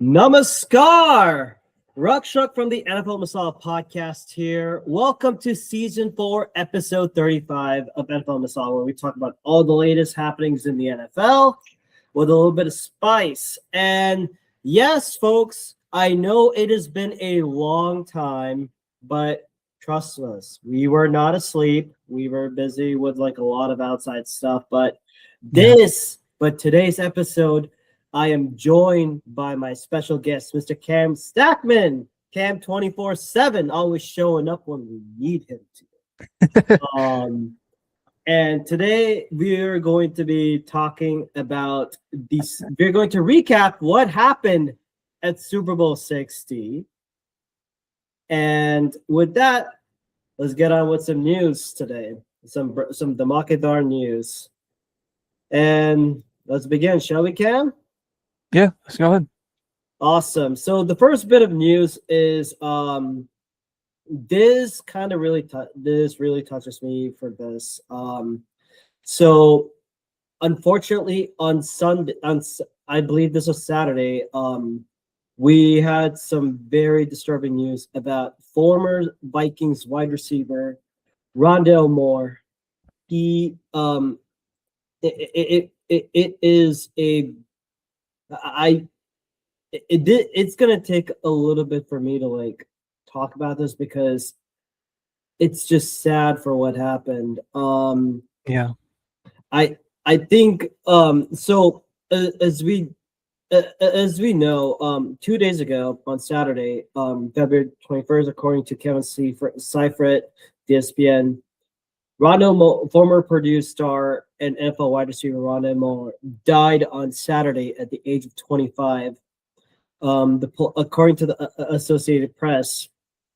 Namaskar! Rakshak from the NFL Masala podcast here. Welcome to season 4, episode 35 of NFL Masala, where we talk about all the latest happenings in the NFL with a little bit of spice. And yes, folks, I know it has been a long time, but trust us, we were not asleep. We were busy with like a lot of outside stuff, but today's episode, I am joined by my special guest, Mr. Cam Stackman. Cam 24/7, always showing up when we need him to. And today we're going to be talking about these. We're going to recap what happened at Super Bowl 60. And with that, let's get on with some news today. Some Damakadar news. And let's begin, shall we, Cam? Yeah, let's go ahead. Awesome. So the first bit of news is this really touches me for this. So unfortunately on Sunday, I believe this was Saturday, we had some very disturbing news about former Vikings wide receiver Rondale Moore. He it's gonna take a little bit for me to like talk about this because it's just sad for what happened. Yeah. I think so as we know, 2 days ago on Saturday, February 21st, according to Kevin Seifert, ESPN, former Purdue star and NFL wide receiver Rondale Moore died on Saturday at the age of 25. According to the Associated Press,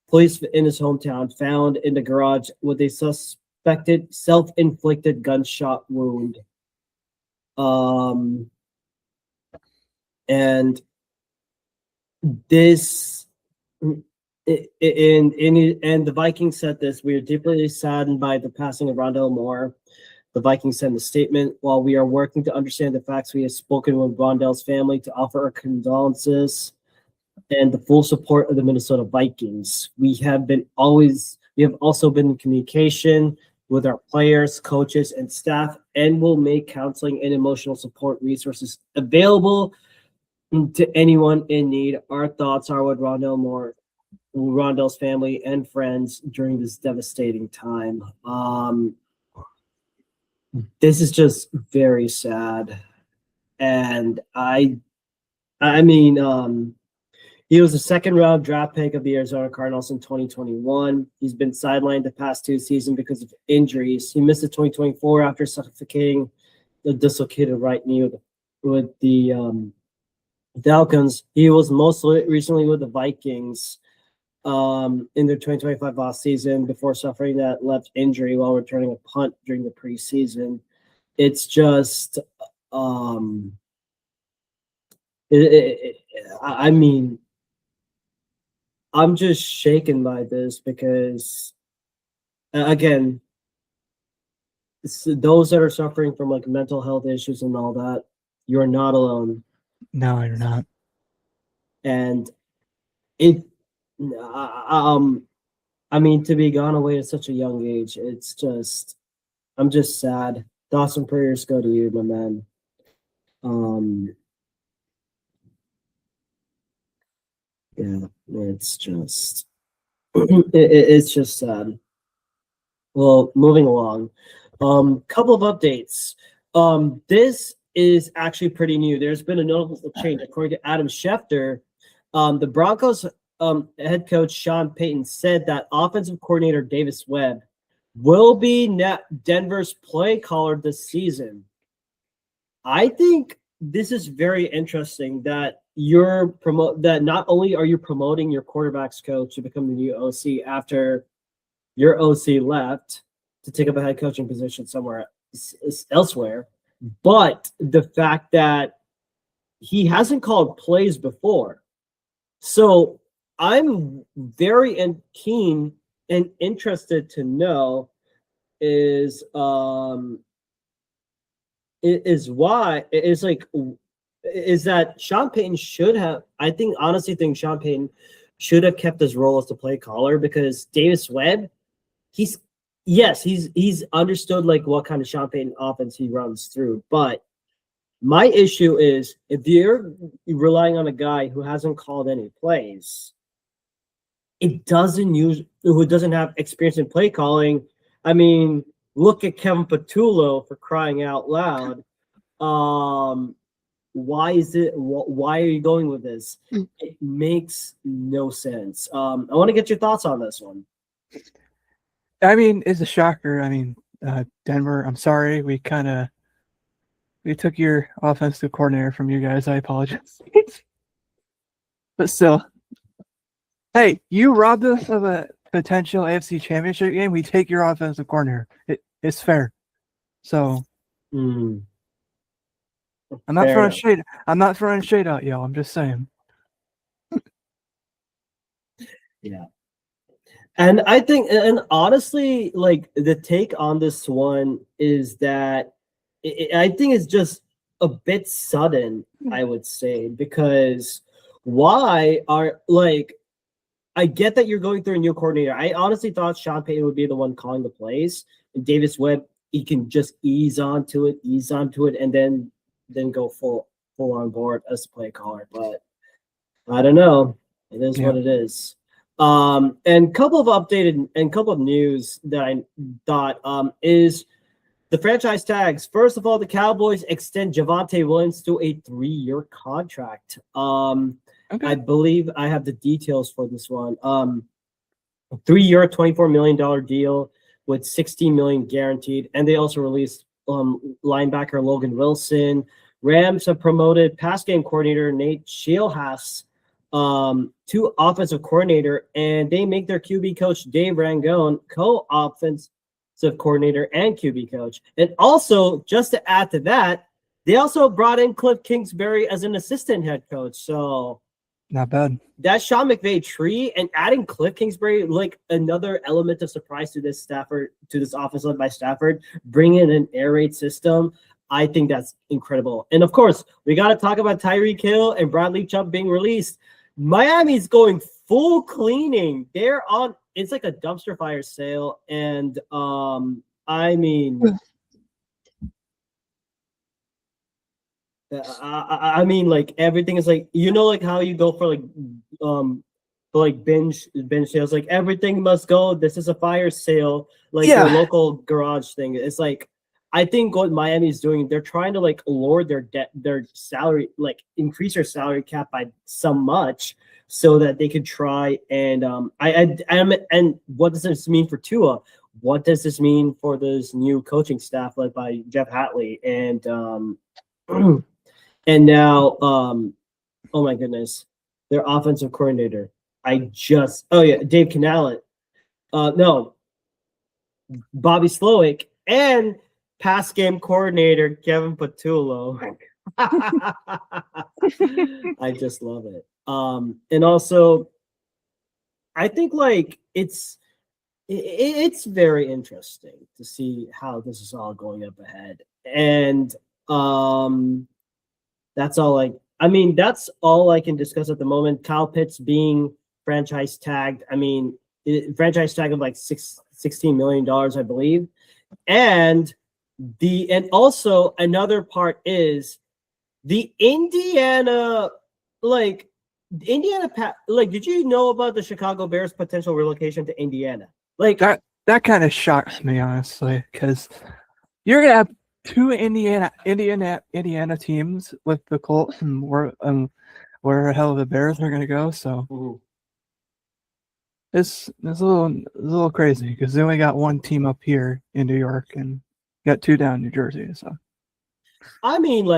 police in his hometown found in the garage with a suspected self-inflicted gunshot wound. And this, and the Vikings said this: "We are deeply saddened by the passing of Rondale Moore." The Vikings sent a statement: "While we are working to understand the facts, we have spoken with Rondale's family to offer our condolences and the full support of the Minnesota Vikings. We have also been in communication with our players, coaches, and staff, and will make counseling and emotional support resources available to anyone in need. Our thoughts are with Rondale's family and friends during this devastating time." This is just very sad. And I mean, he was a second-round draft pick of the Arizona Cardinals in 2021. He's been sidelined the past 2 seasons because of injuries. He missed the 2024 after suffocating the dislocated right knee with the Falcons. He was most recently with the Vikings in their 2025 offseason before suffering that left injury while returning a punt during the preseason. It's just, I mean, I'm just shaken by this because, again, those that are suffering from like mental health issues and all that, you're not alone. No, you're not. And I mean, to be gone away at such a young age, I'm just sad. Thoughts and prayers go to you, my man. Yeah, it's just it's just sad. Well, moving along. Couple of updates. This is actually pretty new. There's been a notable change. According to Adam Schefter, the Broncos head coach Sean Payton said that offensive coordinator Davis Webb will be Denver's play caller this season. I think this is very interesting that that not only are you promoting your quarterback's coach to become the new OC after your OC left to take up a head coaching position somewhere elsewhere, but the fact that he hasn't called plays before. So I'm very keen and interested to know is why it's like is that Sean Payton should have. I honestly think Sean Payton should have kept his role as the play caller because Davis Webb, he's understood like what kind of Sean Payton offense he runs through. But my issue is if you're relying on a guy who hasn't called any plays, who doesn't have experience in play calling. I mean, look at Kevin Patullo for crying out loud. Why are you going with this? It makes no sense. I want to get your thoughts on this one. I mean, it's a shocker. I mean, Denver, I'm sorry. We took your offensive coordinator from you guys. I apologize. But still, hey, you robbed us of a potential AFC championship game. We take your offensive coordinator. It's fair. So I'm not throwing shade. I'm not throwing shade out, y'all. I'm just saying. Yeah. And I think, and honestly, like the take on this one is that I think it's just a bit sudden, I would say, because I get that you're going through a new coordinator. I honestly thought Sean Payton would be the one calling the plays, and Davis Webb, he can just ease onto it, and then go full on board as a play caller. But I don't know. It is what it is. And couple of news that I thought is the franchise tags. First of all, the Cowboys extend Javonte Williams to a 3-year contract. Okay. I believe I have the details for this one. 3-year, $24 million deal with $16 million guaranteed, and they also released linebacker Logan Wilson. Rams have promoted pass game coordinator Nate Scheelhaas to offensive coordinator, and they make their QB coach Dave Rangone co-offensive coordinator and QB coach. And also, just to add to that, they also brought in Cliff Kingsbury as an assistant head coach. So not bad. That Sean McVay tree and adding Cliff Kingsbury, like another element of surprise to this offense led by Stafford, bring in an air raid system. I think that's incredible. And of course, we got to talk about Tyreek Hill and Bradley Chubb being released. Miami's going full cleaning. It's like a dumpster fire sale. And I mean, like everything is like, like how you go for binge sales, like everything must go. This is a fire sale, like your local garage thing. It's like, I think what Miami is doing, they're trying to like lower their salary, like increase their salary cap by so much so that they could try and and what does this mean for Tua? What does this mean for this new coaching staff led by Jeff Hatley and and now oh my goodness, their offensive coordinator. Dave Canale. No, Bobby Slowick and pass game coordinator Kevin Patullo. I just love it. And also, I think like it's very interesting to see how this is all going up ahead. And that's all that's all I can discuss at the moment. Kyle Pitts being franchise tagged. I mean, franchise tag of like $16 million, I believe. And also another part is the Indiana, did you know about the Chicago Bears potential relocation to Indiana? Like that kind of shocks me, honestly, because you're gonna have two Indiana teams with the Colts and where the hell the Bears are gonna go. So it's a little crazy because they only got one team up here in New York and got two down in New Jersey. So I mean,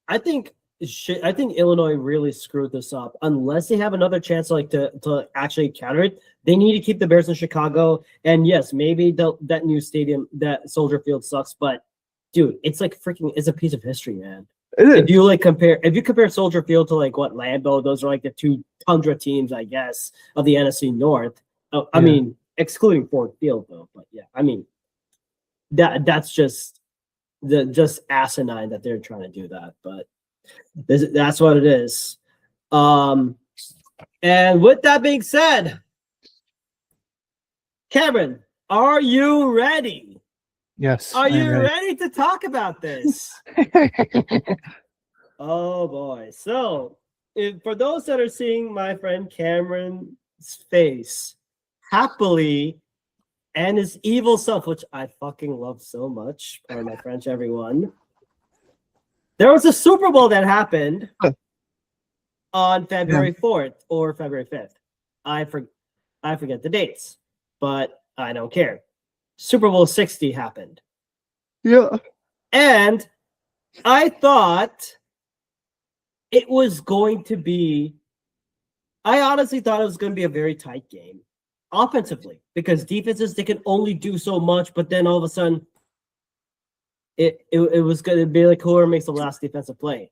I think Illinois really screwed this up. Unless they have another chance, to actually counter it, they need to keep the Bears in Chicago. And yes, maybe that new stadium, that Soldier Field sucks, but dude, it's like it's a piece of history, man. If you compare Soldier Field to Lambeau, those are like the two tundra teams, I guess, of the NFC North. I mean, excluding Ford Field though, but yeah, I mean that's just asinine that they're trying to do that. But That's what it is. And with that being said, Cameron, are you ready? Yes. Are I'm you ready. ready to talk about this? Oh boy. So, for those that are seeing my friend Cameron's face happily and his evil self, which I fucking love so much, pardon my French, everyone. There was a Super Bowl that happened on February 4th or February 5th. I forget the dates, but I don't care. Super Bowl 60 happened. Yeah. And I thought it was going to be, I honestly thought it was going to be a very tight game offensively because defenses, they can only do so much, but then all of a sudden it was going to be like whoever makes the last defensive play.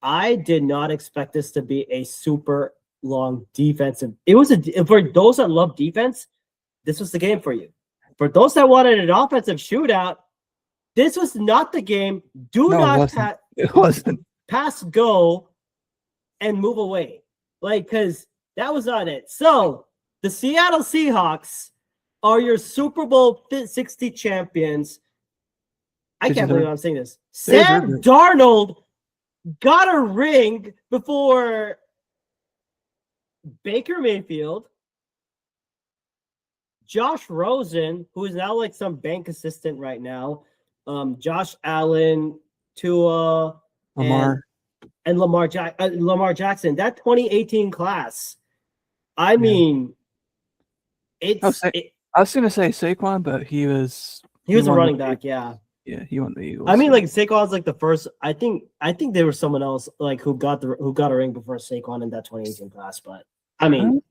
I did not expect this to be a super long defensive. It was for those that love defense, this was the game for you. For those that wanted an offensive shootout, this was not the game. It wasn't. Pass go and move away. Because that was not it. So the Seattle Seahawks are your Super Bowl 60 champions. I can't believe I'm saying this. Sam Darnold got a ring before Baker Mayfield, Josh Rosen, who is now like some bank assistant right now, Josh Allen, Tua, Lamar, and Lamar Jackson. That 2018 class. I mean, I was gonna say Saquon, but he was a running back. Yeah. Yeah, he won the Eagles. I mean, like Saquon's like the first. I think there was someone else like who got a ring before Saquon in that 2018 class. But I mean,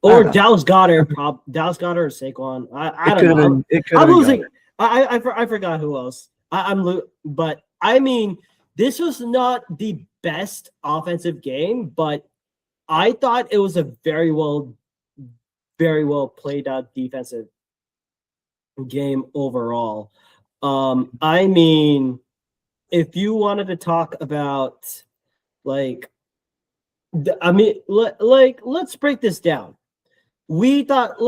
or Dallas Goedert, Dallas Goedert or Saquon. I don't know. I'm losing. I forgot who else. But I mean, this was not the best offensive game, but I thought it was a very well played out defensive game overall. I mean, if you wanted to talk about let's break this down. We thought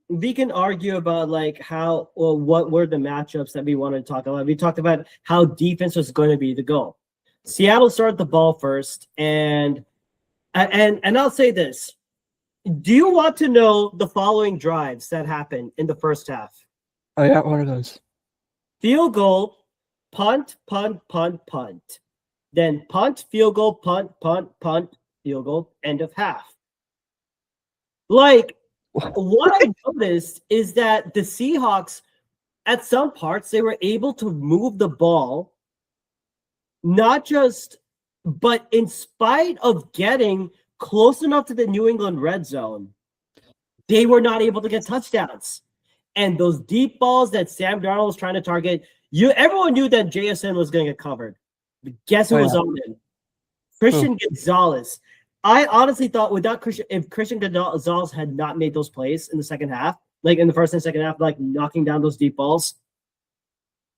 we can argue about what were the matchups that we wanted to talk about. We talked about how defense was going to be the goal. Seattle started the ball first, and I'll say this. Do you want to know the following drives that happened in the first half? Oh yeah, what are those? Field goal, punt, punt, punt, punt. Then punt, field goal, punt, punt, punt, field goal, end of half. What I noticed is that the Seahawks, at some parts, they were able to move the ball, but in spite of getting close enough to the New England red zone, they were not able to get touchdowns. And those deep balls that Sam Darnold was trying to target, everyone knew that JSN was going to get covered. But guess who was on him? Christian Gonzalez. I honestly thought if Christian Gonzalez had not made those plays in the second half, like in the first and second half, like knocking down those deep balls,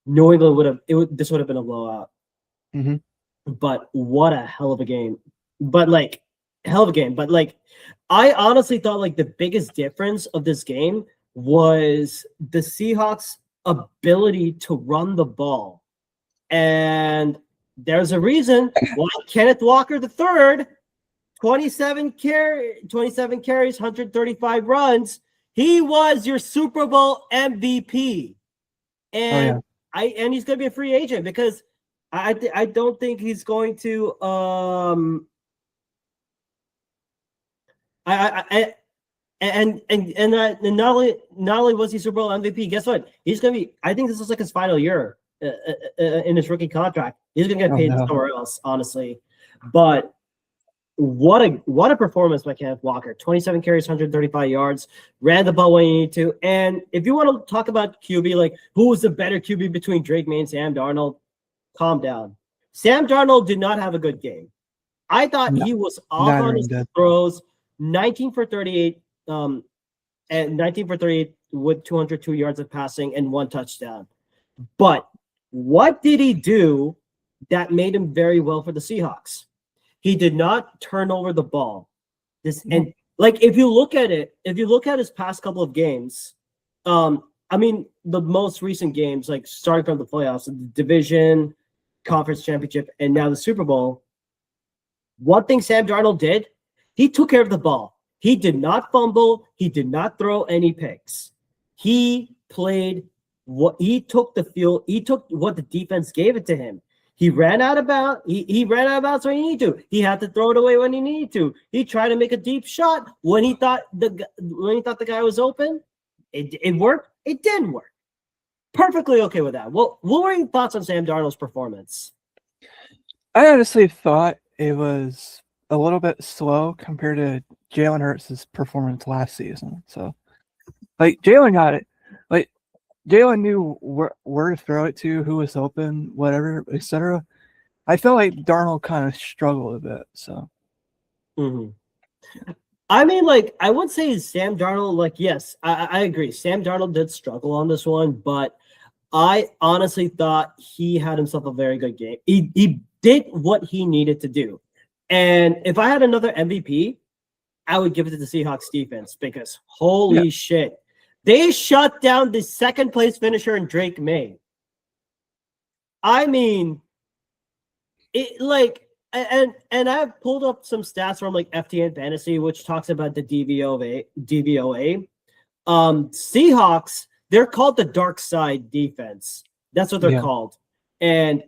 New England this would have been a blowout. Mm-hmm. But what a hell of a game. But I honestly thought the biggest difference of this game was the Seahawks' ability to run the ball. And there's a reason why Kenneth Walker III, 27 carries, 135 runs, he was your Super Bowl MVP. And and he's going to be a free agent because I don't think he's going to And not only was he Super Bowl MVP, guess what? He's gonna be. I think this is like his final year in his rookie contract. He's gonna get paid somewhere else, honestly. But what a performance by Kenneth Walker! 27 carries, 135 yards, ran the ball when you need to. And if you want to talk about QB, who was the better QB between Drake May and Sam Darnold, calm down. Sam Darnold did not have a good game. I thought he was off on his throws. 19 for 38. And 19 for 38 with 202 yards of passing and 1 touchdown. But What did he do that made him very well for the Seahawks? He did not turn over the ball. And like if you look at his past couple of games, I mean the most recent games, like starting from the playoffs, the division, conference championship, and now the Super Bowl. One thing Sam Darnold did, he took care of the ball. He did not fumble. He did not throw any picks. He played what he took the field. He took what the defense gave it to him. He ran out of bounds. He ran out of bounds when he needed to. He had to throw it away when he needed to. He tried to make a deep shot when he thought the guy was open. It worked. It didn't work. Perfectly okay with that. What were your thoughts on Sam Darnold's performance? I honestly thought it was a little bit slow compared to Jalen Hurts' performance last season. So, like, Jalen got it. Like, Jalen knew where to throw it to, who was open, whatever, etc. I felt like Darnold kind of struggled a bit. So, I mean, like, I would say Sam Darnold, like, yes, I agree. Sam Darnold did struggle on this one, but I honestly thought he had himself a very good game. He did what he needed to do. And if I had another MVP, I would give it to the Seahawks defense because holy shit. They shut down the second place finisher in Drake May. I mean, it like, and I've pulled up some stats from like FTN Fantasy, which talks about the DVOA. Seahawks, they're called the dark side defense. That's what they're called. And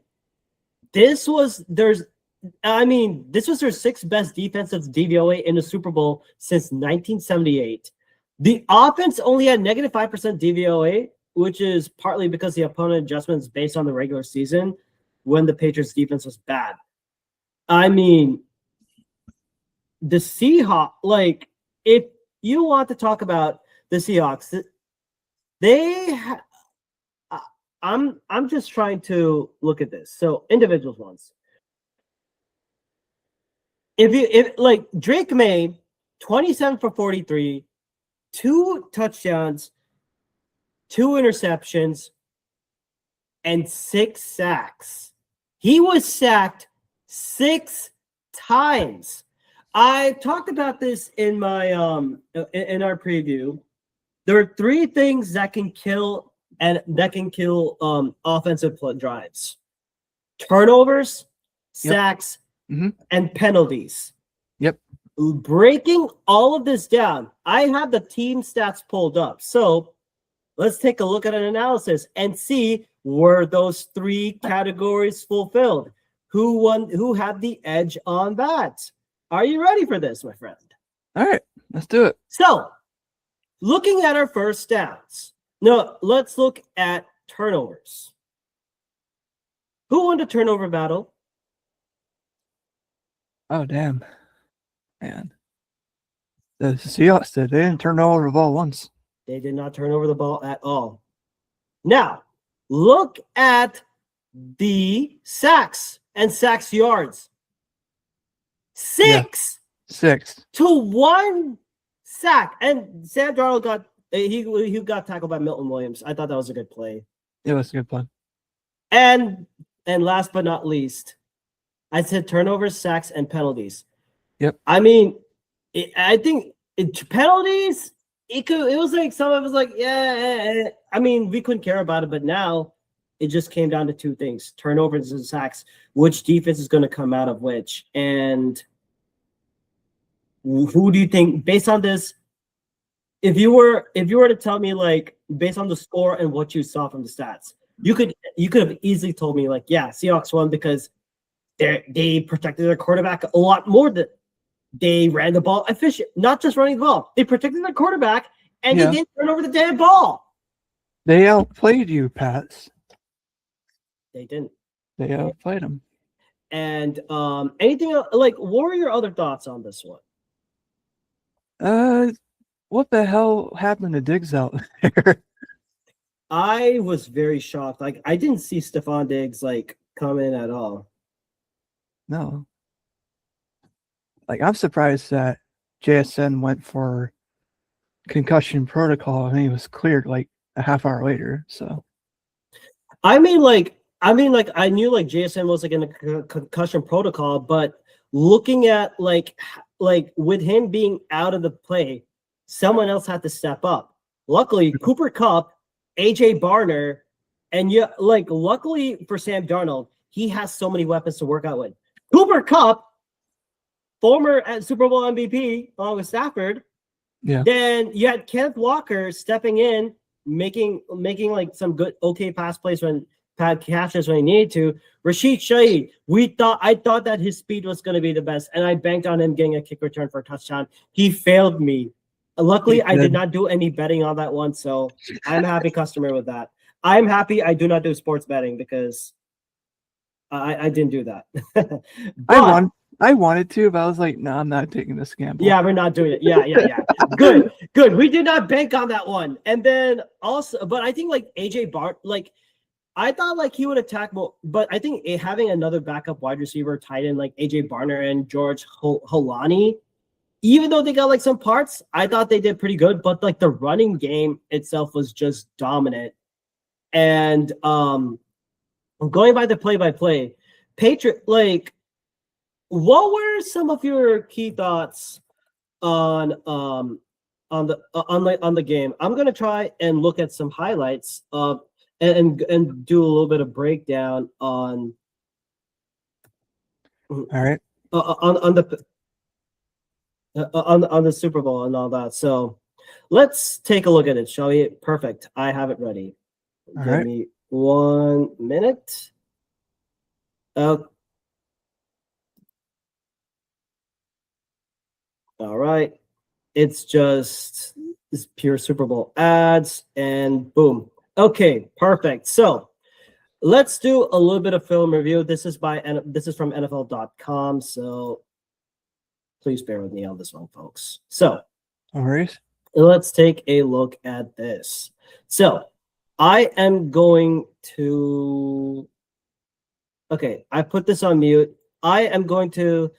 this was their sixth best defensive DVOA in the Super Bowl since 1978. The offense only had negative 5% DVOA, which is partly because the opponent adjustments based on the regular season when the Patriots defense was bad. I mean, the Seahawks, like, if you want to talk about the Seahawks, I'm just trying to look at this. So individuals ones. If like Drake May, 27 for 43, 2 touchdowns, 2 interceptions, and 6 sacks. He was sacked 6 times. I talked about this in my in our preview. There are 3 things that can kill offensive drives: turnovers, sacks, and penalties. Yep. Breaking all of this down, I have the team stats pulled up. So let's take a look at an analysis and see were those 3 categories fulfilled. Who had the edge on that? Are you ready for this, my friend? All right, let's do it. So, looking at our first stats. No, let's look at turnovers. Who won the turnover battle? Oh, damn. Man. The Seahawks they didn't turn over the ball once. They did not turn over the ball at all. Now, look at the sacks and sacks yards. 6 to 1 sack. And Sam Darnold got he got tackled by Milton Williams. I thought that was a good play. It was a good play. And last but not least, I said turnovers, sacks, and penalties. Yep. I mean, I think penalties. It was like some of us like, yeah. I mean, we couldn't care about it, but now it just came down to 2 things: turnovers and sacks. Which defense is going to come out of which? And who do you think, based on this, if you were to tell me, like, based on the score and what you saw from the stats, you could have easily told me, like, yeah, Seahawks won because they protected their quarterback a lot more than they ran the ball efficient. Not just running the ball, they protected their quarterback and they didn't turn over the damn ball. They outplayed you, Pats. They didn't. They outplayed them. And anything else, like, what were your other thoughts on this one? What the hell happened to Diggs out there? I was very shocked. Like, I didn't see Stephon Diggs like come in at all. No. Like, I'm surprised that JSN went for concussion protocol and he was cleared like a half hour later. So, I mean, like, I mean, like I knew like JSN was like in a concussion protocol, but looking at like with him being out of the play, someone else had to step up. Luckily, Cooper Kupp, AJ Barner, and luckily for Sam Darnold, he has so many weapons to work out with. Cooper Kupp, former Super Bowl MVP, along with Stafford. Yeah. Then you had Kenneth Walker stepping in, making like some good, okay pass plays when catches when he needed to. Rashid Shaheed, I thought that his speed was going to be the best, and I banked on him getting a kick return for a touchdown. He failed me. Luckily, I did not do any betting on that one, so I'm a happy customer with that. I'm happy I do not do sports betting because I didn't do that. But, I wanted to, but I was like, no, I'm not taking this gamble. Yeah, we're not doing it. Yeah. Good. We did not bank on that one. And then also, but I think like AJ Bart, like I thought like he would attack more, but I think having another backup wide receiver tight end like AJ Barner and George Holani, even though they got like some parts, I thought they did pretty good. But like the running game itself was just dominant. And going by the play-by-play, Patriot, like, what were some of your key thoughts on the game? I'm gonna try and look at some highlights and do a little bit of breakdown on. All right. On the Super Bowl and all that. So let's take a look at it, shall we? Perfect. I have it ready. Give me 1 minute. All right. It's pure Super Bowl ads and boom. Okay, perfect. So let's do a little bit of film review. This is from NFL.com. So please bear with me on this one, folks. So all right. Let's take a look at this. So I am going to, okay, I put this on mute. I am going to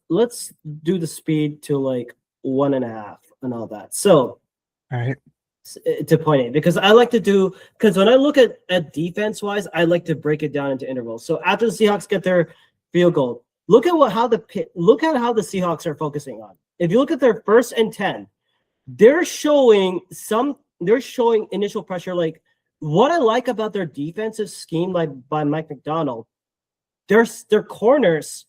let's do the speed to like 1.5 and all that. So all right, to 0.8, because I like to do, because when I look at defense wise, I like to break it down into intervals. So after the Seahawks get their field goal, look at how the Seahawks are focusing on. If you look at their 1st and 10, they're showing initial pressure. Like what I like about their defensive scheme, like by Mike McDonald, their corners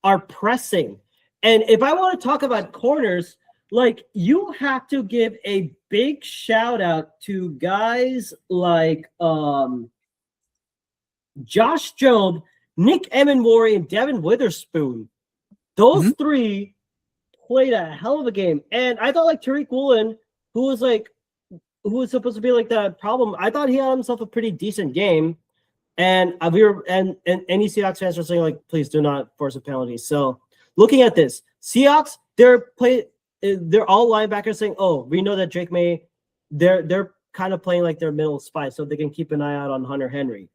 are pressing. And if I want to talk about corners, like you have to give a big shout out to guys like Josh Jobe, Nick Emenwari, and Devin Witherspoon. Those three played a hell of a game. And I thought like Tariq Woolen, who was supposed to be like the problem, I thought he had himself a pretty decent game. And any Seahawks fans are saying like, please do not force a penalty. So looking at this, Seahawks, they're all linebackers saying, oh, we know that Drake May, they're kind of playing like their middle spy, so they can keep an eye out on Hunter Henry.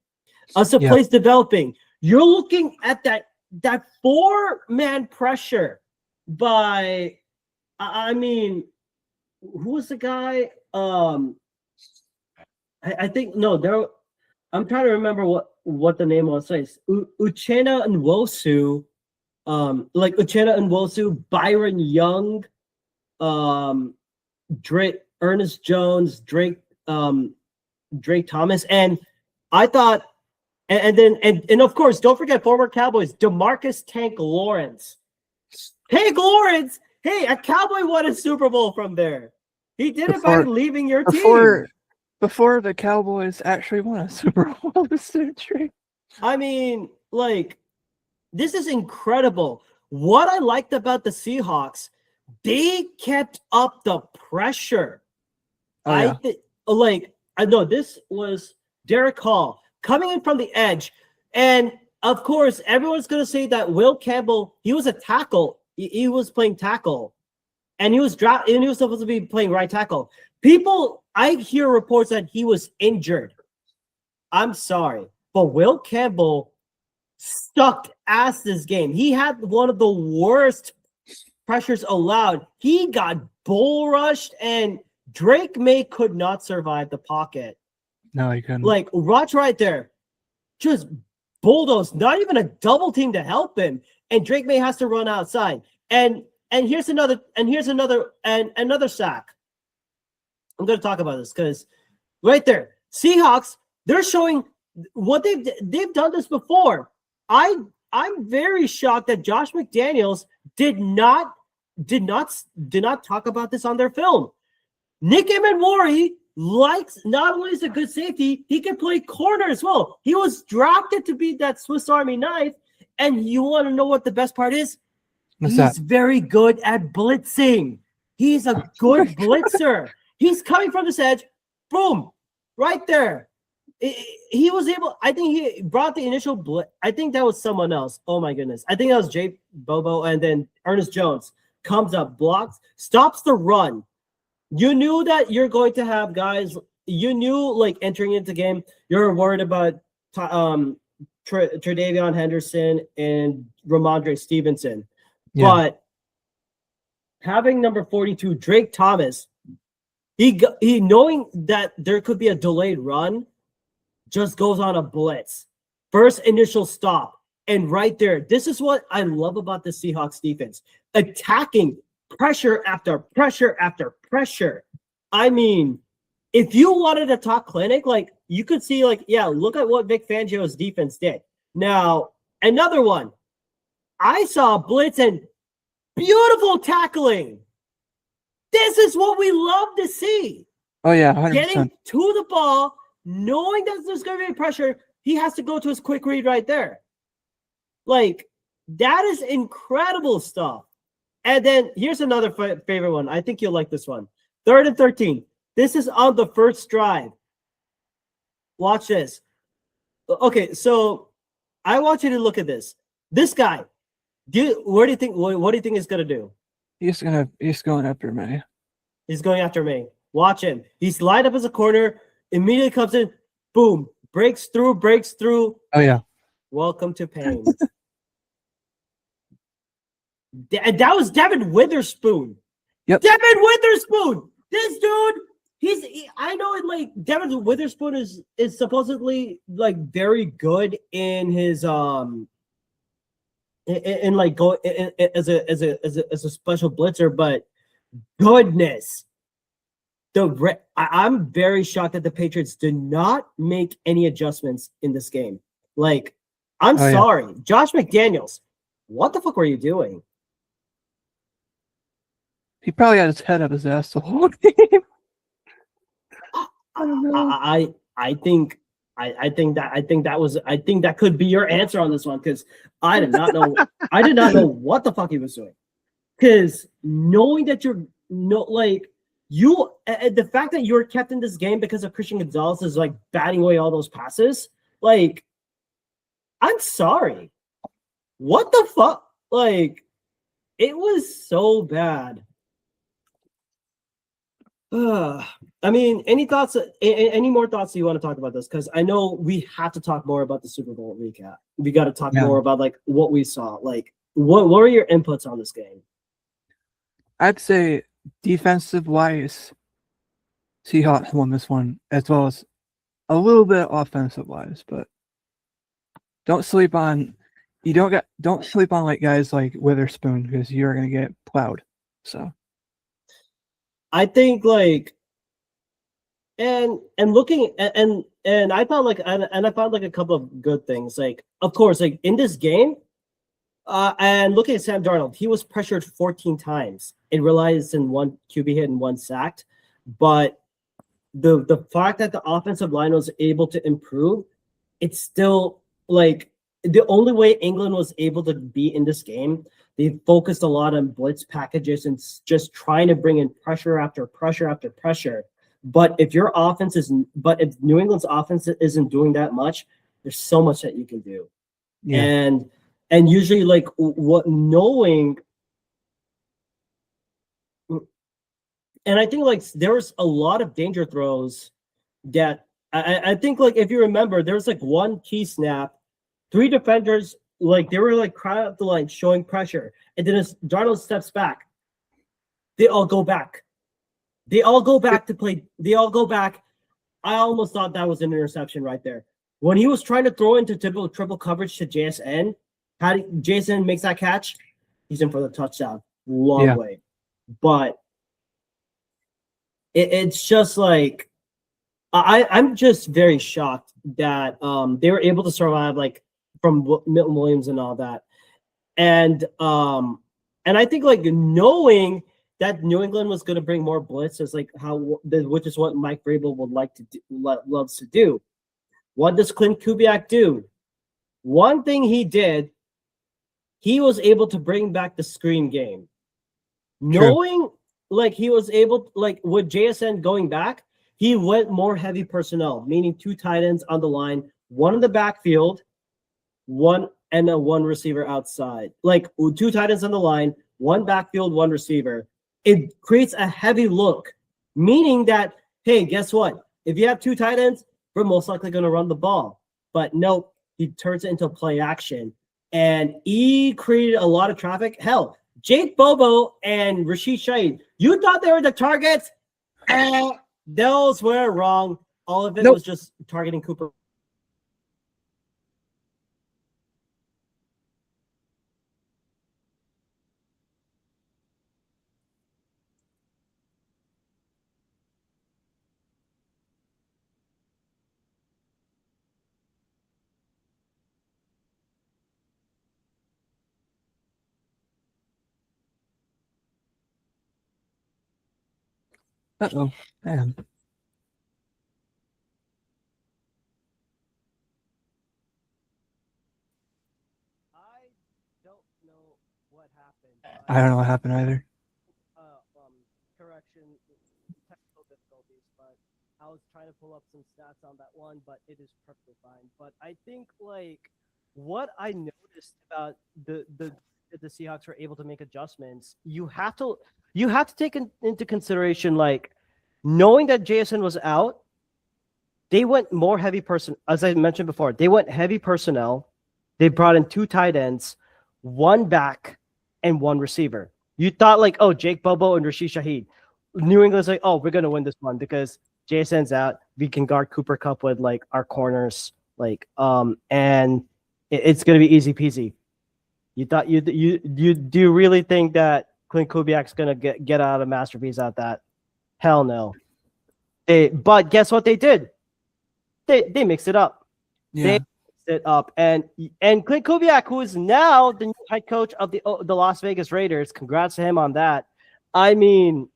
Plays developing. You're looking at that 4-man pressure by, I mean, who was the guy? I think no, I'm trying to remember what the name was. Uchenna Nwosu, Uchenna Nwosu, Byron Young, Drake, Ernest Jones, Drake Thomas, and I thought, and of course, don't forget former Cowboys DeMarcus Tank Lawrence. Tank Lawrence, hey, a Cowboy won a Super Bowl from there. He did it by leaving your team. Before the Cowboys actually won a Super Bowl. I mean, like, this is incredible. What I liked about the Seahawks, they kept up the pressure. I know this was Derek Hall coming in from the edge. And of course, everyone's going to say that Will Campbell, he was a tackle. He was playing tackle. And he was supposed to be playing right tackle. I hear reports that he was injured. I'm sorry, but Will Campbell sucked ass this game. He had one of the worst pressures allowed. He got bull rushed, and Drake May could not survive the pocket. No, he couldn't. Like, watch right there. just bulldoze, not even a double team to help him. And Drake May has to run outside. And here's another sack. I'm going to talk about this because right there, Seahawks, they're showing what they've done this before. I'm very shocked that Josh McDaniels did not talk about this on their film. Nick Emenwari likes, not only is a good safety, he can play corner as well. He was drafted to be that Swiss Army knife. And you want to know what the best part is? He's very good at blitzing. He's a good blitzer. He's coming from this edge. Boom. Right there. He was able, I think he brought the initial blitz. I think that was someone else. Oh my goodness. I think that was Jay Bobo, and then Ernest Jones comes up, blocks, stops the run. You knew that you're going to have guys, you knew like entering into the game, you're worried about Tre'Davion Henderson and Ramondre Stevenson. Yeah. But having number 42, Drake Thomas, he knowing that there could be a delayed run, just goes on a blitz. First initial stop. And right there, this is what I love about the Seahawks defense. Attacking pressure after pressure after pressure. I mean, if you wanted to talk clinic, like you could see, like, yeah, look at what Vic Fangio's defense did. Now, another one. I saw blitz and beautiful tackling. This is what we love to see. Oh, yeah, 100%. Getting to the ball, knowing that there's going to be pressure, he has to go to his quick read right there. Like, that is incredible stuff. And then here's another favorite one. I think you'll like this one. 3rd and 13. This is on the first drive. Watch this. Okay, so I want you to look at this. This guy, what do you think he's gonna do? He's going after me. He's going after me. Watch him. He's lined up as a corner. Immediately comes in. Boom. Breaks through. Oh yeah. Welcome to pain. And that was Devin Witherspoon. Yep. Devin Witherspoon. This dude. I know it, like Devin Witherspoon is supposedly like very good in his in like go as a special blitzer, but goodness, I'm very shocked that the Patriots did not make any adjustments in this game. Like, I'm sorry, Josh McDaniels, what the fuck were you doing? He probably had his head up his ass the whole game. I don't know. I think that could be your answer on this one, because I did not know what the fuck he was doing. Because knowing that the fact that you're kept in this game because of Christian Gonzalez is like batting away all those passes. Like, I'm sorry. What the fuck? Like, it was so bad. I mean, any thoughts? Any more thoughts you want to talk about this? Because I know we have to talk more about the Super Bowl recap. We got to talk more about like what we saw. Like, what were your inputs on this game? I'd say defensive wise, Seahawks won this one, as well as a little bit offensive wise. But don't sleep on like guys like Witherspoon, because you're gonna get plowed. So. I think like, and looking and I found like and I found like a couple of good things. Like, of course, like in this game, and looking at Sam Darnold, he was pressured 14 times. It relies in 1 QB hit and 1 sacked, but the fact that the offensive line was able to improve, it's still like the only way England was able to be in this game. They focused a lot on blitz packages and just trying to bring in pressure after pressure after pressure. But if if New England's offense isn't doing that much, there's so much that you can do. Yeah. And usually, like, what knowing, and I think like there was a lot of danger throws that I think, like, if you remember, there was like one key snap, 3 defenders. Like, they were like crying out the line, showing pressure. And then as Darnold steps back, they all go back. They all go back to play. They all go back. I almost thought that was an interception right there. when he was trying to throw into typical triple coverage to JSN, JSN makes that catch, he's in for the touchdown. Long way. But it's just like I'm just very shocked that they were able to survive like from Milton Williams and all that. And I think like knowing that New England was going to bring more blitz is like which is what Mike Vrabel would like to do, loves to do. What does Clint Kubiak do? One thing he did, he was able to bring back the screen game. Knowing like he was able, like with JSN going back, he went more heavy personnel, meaning 2 tight ends on the line, 1 in the backfield, 1 receiver outside. Like 2 tight ends on the line, 1 backfield, 1 receiver. It creates a heavy look, meaning that, hey, guess what? If you have 2 tight ends, we're most likely going to run the ball. But nope, he turns it into play action. And he created a lot of traffic. Hell, Jake Bobo and Rashid Shaheed, you thought they were the targets? Those were wrong. All of it was just targeting Cooper. Uh-oh. Man. I don't know what happened. I don't know what happened either. Correction, technical difficulties, but I was trying to pull up some stats on that one, but it is perfectly fine. But I think like what I noticed about the Seahawks were able to make adjustments. You have to take into consideration like knowing that JSN was out. They went more heavy person, as I mentioned before. They went heavy personnel. They brought in 2 tight ends, 1 back, and 1 receiver. You thought like, oh, Jake Bobo and Rashid Shaheed. New England's like, oh, we're gonna win this one because JSN's out. We can guard Cooper Kupp with like our corners, like and it's gonna be easy peasy. You thought do you really think that Clint Kubiak's gonna get out a masterpiece out that? Hell no. But guess what they did? They mixed it up. Yeah. They mixed it up, and Clint Kubiak, who is now the new head coach of the Las Vegas Raiders, congrats to him on that. I mean,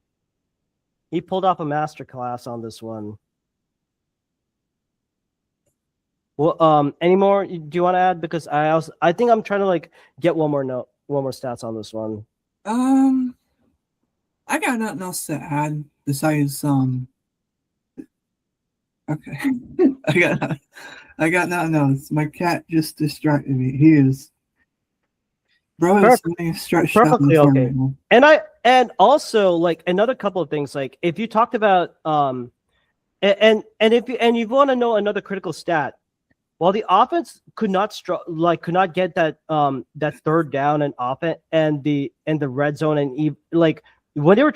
he pulled off a masterclass on this one. Well, any more? Do you want to add? Because I think I'm trying to like get one more stats on this one. I got nothing else to add besides okay. I got nothing else. My cat just distracted me. He is stretched Perfectly out okay. And also like another couple of things, like if you talked about and if you want to know another critical stat, while the offense could not get that that third down and offense and the red zone and like when they were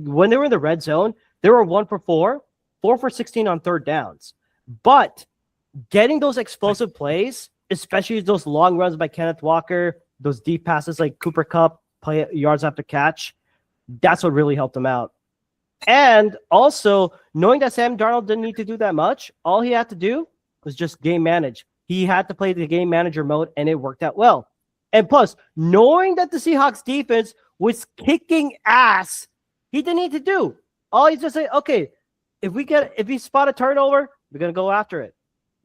when they were in the red zone, they were 1 for 4 for 16 on third downs. But getting those explosive plays, especially those long runs by Kenneth Walker, those deep passes like Cooper Kupp, play yards after catch, that's what really helped them out. And also knowing that Sam Darnold didn't need to do that much, all he had to do was just game manage. He had to play the game manager mode, and it worked out well. And plus, knowing that the Seahawks defense was kicking ass, he didn't need to do. All he's just say, okay, if we spot a turnover, we're gonna go after it.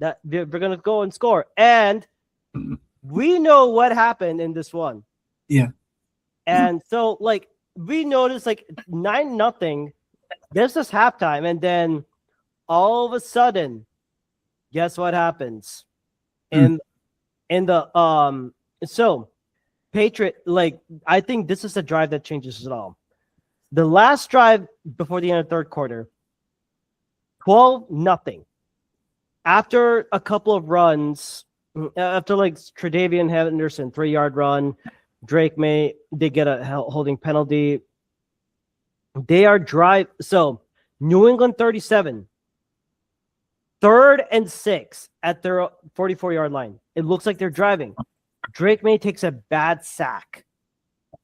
That we're gonna go and score. And we know what happened in this one. Yeah. And so like we noticed like 9-0. This is halftime, and then all of a sudden, guess what happens? In the so Patriot, like I think this is the drive that changes it all. The last drive before the end of third quarter, 12-0. After a couple of runs, after like Tre'Davious Henderson 3-yard run, Drake May, they get a holding penalty. They are drive. So New England 37, 3rd and 6 at their 44-yard line. It looks like they're driving. Drake May takes a bad sack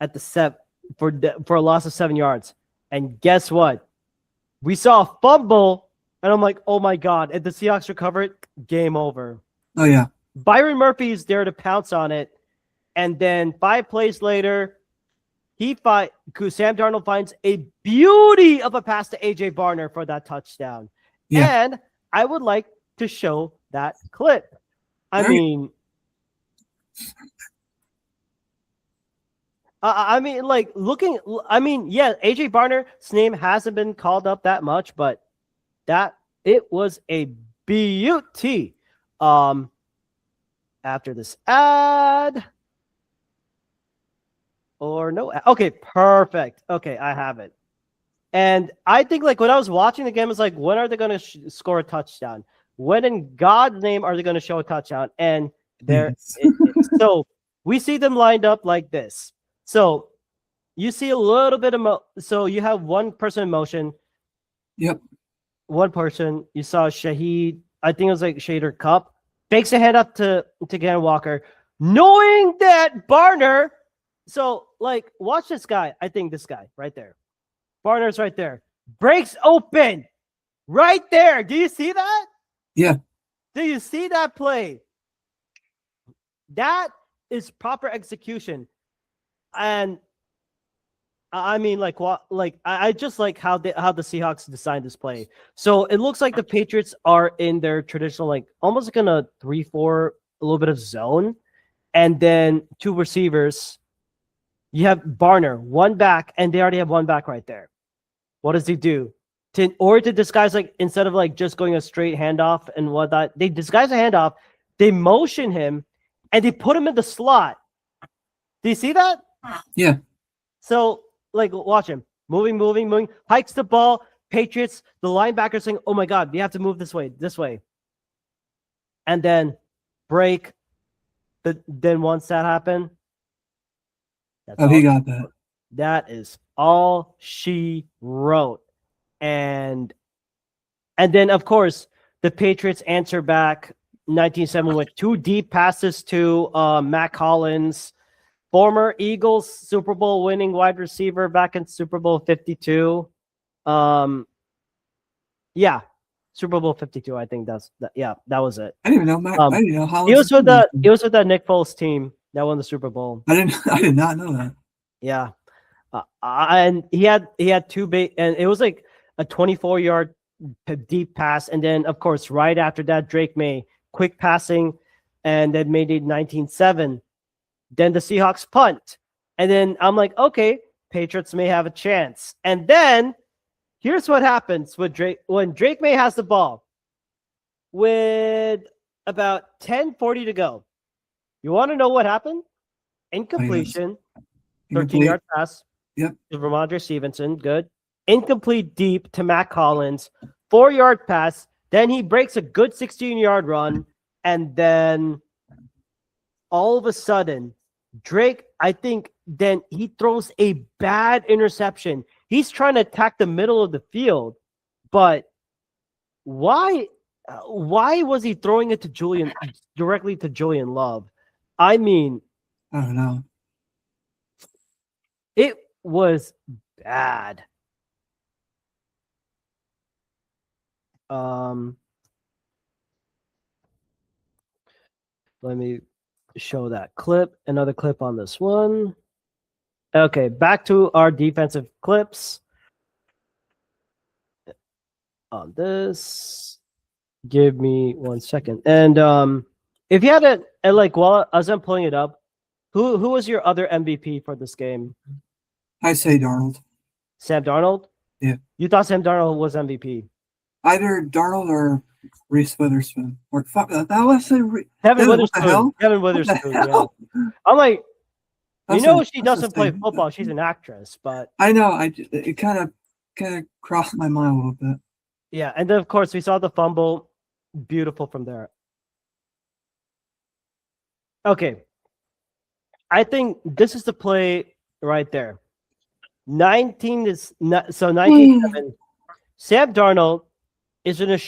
at the for a loss of 7 yards. And guess what? We saw a fumble, and I'm like, oh my God. If the Seahawks recover it, game over. Oh, yeah. Byron Murphy is there to pounce on it. And then 5 plays later, Sam Darnold finds a beauty of a pass to A.J. Barner for that touchdown. Yeah. And I would like to show that clip. I mean, yeah, A.J. Barner's name hasn't been called up that much, but it was a beauty. After this ad. Or no. Okay, perfect. Okay, I have it. And I think like when I was watching the game, I was like, when are they going to score a touchdown? When in God's name are they going to show a touchdown? And there, so we see them lined up like this. So you see a little bit of so you have one person in motion. Yep. One person. You saw Shaheed. I think it was like Shader Cup. Fakes a head up to Gannon Walker, knowing that Barner. So, like, watch this guy. I think this guy right there. Barner's right there. Breaks open. Right there. Do you see that? Yeah. Do you see that play? That is proper execution. And I mean, like what? Like I just like how the Seahawks designed this play. So it looks like the Patriots are in their traditional, like almost like in a 3-4, a little bit of zone, and then 2 receivers. You have Barner, 1 back, and they already have 1 back right there. What does he do? In order to disguise, like instead of like just going a straight handoff and whatnot, they disguise a handoff. They motion him, and they put him in the slot. Do you see that? Yeah. So. Like, watch him. Moving. Hikes the ball. Patriots, the linebacker saying, oh my God, we have to move this way. And then break. Then once that happened. He got that. That is all she wrote. And then, of course, the Patriots answer back 19-7 with 2 deep passes to Matt Collins. Former Eagles Super Bowl winning wide receiver back in Super Bowl 52. Yeah, Super Bowl 52. I think that was it. I didn't even know. I didn't know how he was with that Nick Foles team that won the Super Bowl. I did not know that. Yeah, and he had 2 big, and it was like a 24-yard deep pass, and then of course right after that Drake May quick passing, and then made it 19-7. Then the Seahawks punt. And then I'm like, okay, Patriots may have a chance. And then here's what happens with Drake when Drake May has the ball with about 10:40 to go. You want to know what happened? Incompletion. 13-yard pass. Yep. To Ramondre Stevenson. Good. Incomplete deep to Matt Collins. 4-yard pass. Then he breaks a good 16-yard run. And then all of a sudden, Drake, I think, then he throws a bad interception. He's trying to attack the middle of the field, but why was he throwing it to directly to Julian Love? I mean, I don't know. It was bad. Let me show that clip. Another clip on this one. Okay, back to our defensive clips. On this, give me 1 second. And if you had while as I'm pulling it up, who was your other MVP for this game? I say Darnold. Sam Darnold? Yeah. You thought Sam Darnold was MVP? Either Darnold or Reese Witherspoon. Or fuck that was Kevin Witherspoon. Kevin Witherspoon. Yeah. I'm like, she doesn't play football. She's an actress, but I know. It kind of crossed my mind a little bit. Yeah, and then of course we saw the fumble. Beautiful from there. Okay. I think this is the play right there. 19-7. Sam Darnold is in a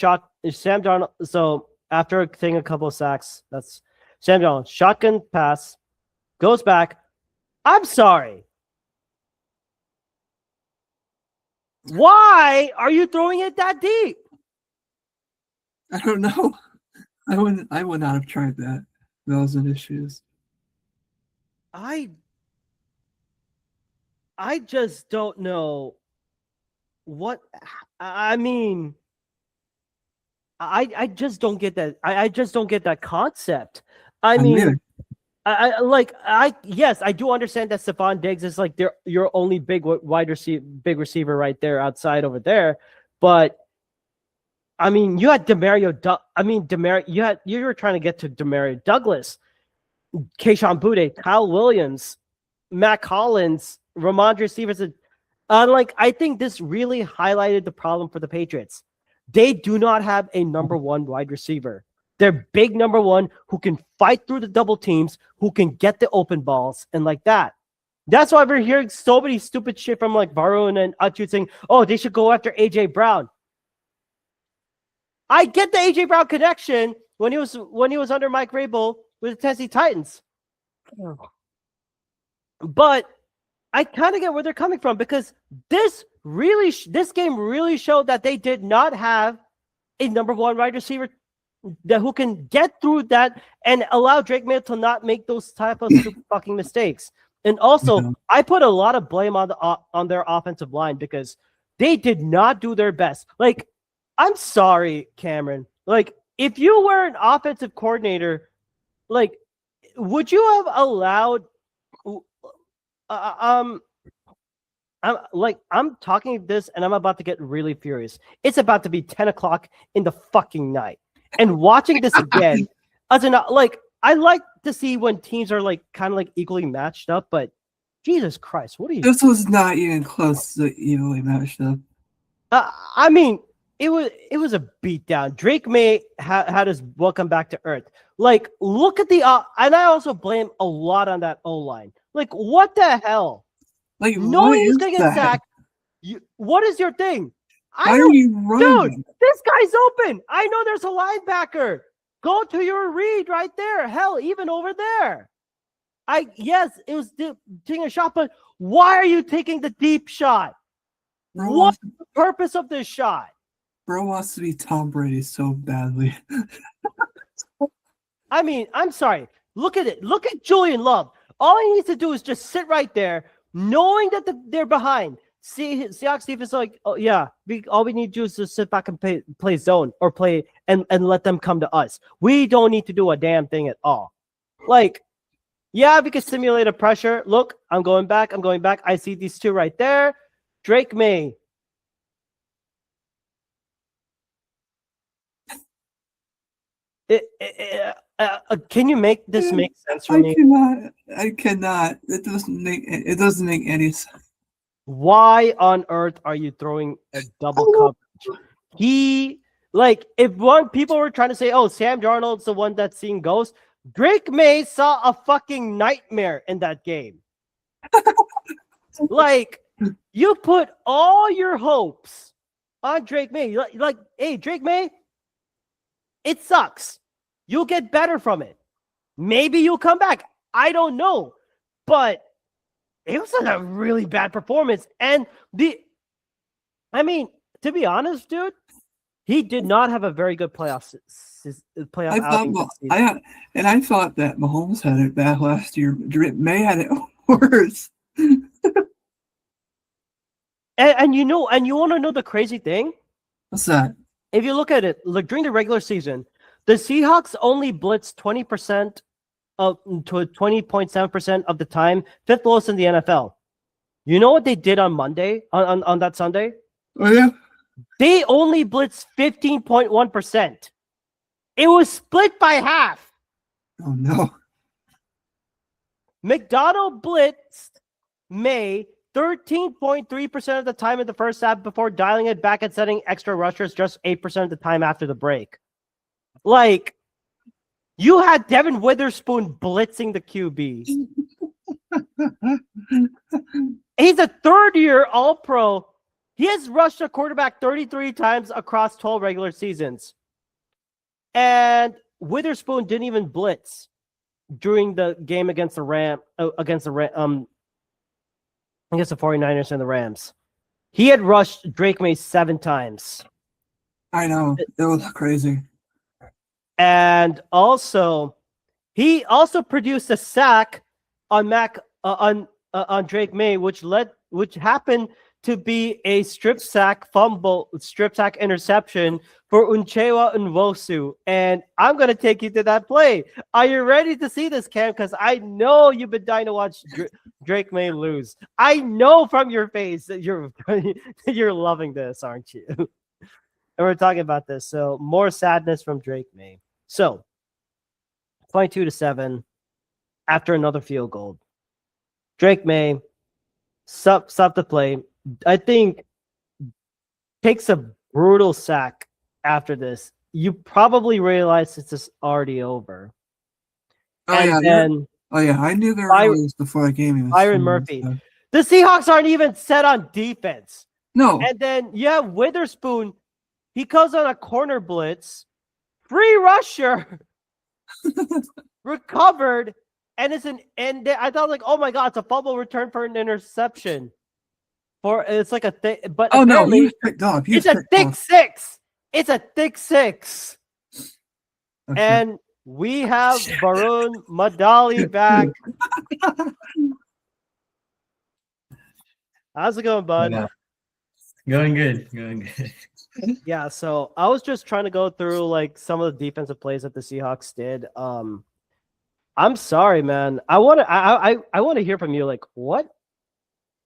Sam Darnold. So after taking a couple of sacks, that's Sam Darnold. Shotgun pass, goes back. I'm sorry. Why are you throwing it that deep? I don't know. I would not have tried that. That was an issue. I just don't know what I mean. I just don't get that. I just don't get that concept. I mean, neither. Yes, I do understand that Stephon Diggs is like your only big receiver right there outside over there, but I mean, you had you were trying to get to Demario Douglas, Kayshon Boutte, Kyle Williams, Matt Collins, Ramondre Stevenson. I think this really highlighted the problem for the Patriots. They do not have a number one wide receiver. They're big number one who can fight through the double teams, who can get the open balls, and like that. That's why we're hearing so many stupid shit from like Varun and Achu saying, "Oh, they should go after AJ Brown." I get the AJ Brown connection when he was under Mike Vrabel with the Tennessee Titans, but I kind of get where they're coming from because this game really showed that they did not have a number one wide receiver who can get through that and allow Drake May to not make those type of stupid fucking mistakes. And also, I put a lot of blame on their offensive line because they did not do their best. Like, I'm sorry, Cameron. Like, if you were an offensive coordinator, like, would you have allowed? I'm talking this and I'm about to get really furious. It's about to be 10 o'clock in the fucking night. And watching this again, I like to see when teams are like kind of like equally matched up, but Jesus Christ, what are you? This was not even close to evenly matched up. I mean, it was a beatdown. Drake May had his welcome back to earth. Like, look at and I also blame a lot on that O-line. Like, what the hell? Like, no, he's gonna get sacked. What is your thing? Why are you running? Dude, this guy's open. I know there's a linebacker. Go to your read right there. Hell, even over there. Yes, it was taking a shot, but why are you taking the deep shot? What's the purpose of this shot? Bro wants to be Tom Brady so badly. I mean, I'm sorry. Look at it. Look at Julian Love. All he needs to do is just sit right there, knowing that they're behind. Seahawks defense like, oh yeah, all we need to do is just sit back and play zone or play and let them come to us. We don't need to do a damn thing at all. Like, yeah, we can simulate a pressure. Look, I'm going back. I see these two right there. Drake May. Can you make this make sense for me? I cannot. It doesn't make any sense. Why on earth are you throwing a double coverage? People were trying to say, oh, Sam Darnold's the one that's seeing ghosts. Drake May saw a fucking nightmare in that game. Like, you put all your hopes on Drake May. Like, hey, Drake May, it sucks. You'll get better from it. Maybe you'll come back. I don't know. But it was a really bad performance. And to be honest, dude, he did not have a very good playoff outing. I thought that Mahomes had it bad last year. May had it worse. and you want to know the crazy thing? What's that? If you look at it, like during the regular season, the Seahawks only blitzed 20% to 20.7% of the time, fifth lowest in the NFL. You know what they did on Monday, on that Sunday? Oh, yeah? They only blitzed 15.1%. It was split by half. Oh, no. McDonald blitzed May 13.3% of the time in the first half before dialing it back and setting extra rushers just 8% of the time after the break. Like, you had Devin Witherspoon blitzing the QBs. He's a third-year All-Pro. He has rushed a quarterback 33 times across 12 regular seasons. And Witherspoon didn't even blitz during the game against the 49ers and the Rams. He had rushed Drake May 7 times. I know. It was crazy. And also, he also produced a sack on Drake May, which happened to be a strip sack interception for Unchewa Nwosu. And I'm gonna take you to that play. Are you ready to see this, Cam? Because I know you've been dying to watch Drake May lose. I know from your face that you're loving this, aren't you? And we're talking about this. So more sadness from Drake May. So 22-7 after another field goal. Drake May stop the play. I think takes a brutal sack after this. You probably realize it's just already over. I knew they were Byron, released before the game. Byron Murphy. The Seahawks aren't even set on defense. No. And then you have Witherspoon. He comes on a corner blitz. Free rusher. Recovered. And I thought, like, oh my God, it's a fumble return for an interception. It's like a thing, but oh no, he was picked up. It's a thick six. It's a thick six. Okay. And we have Varun Madali back. How's it going, bud? Yeah. Going good. Yeah, so I was just trying to go through like some of the defensive plays that the Seahawks did. I'm sorry, man. I want to hear from you. Like, what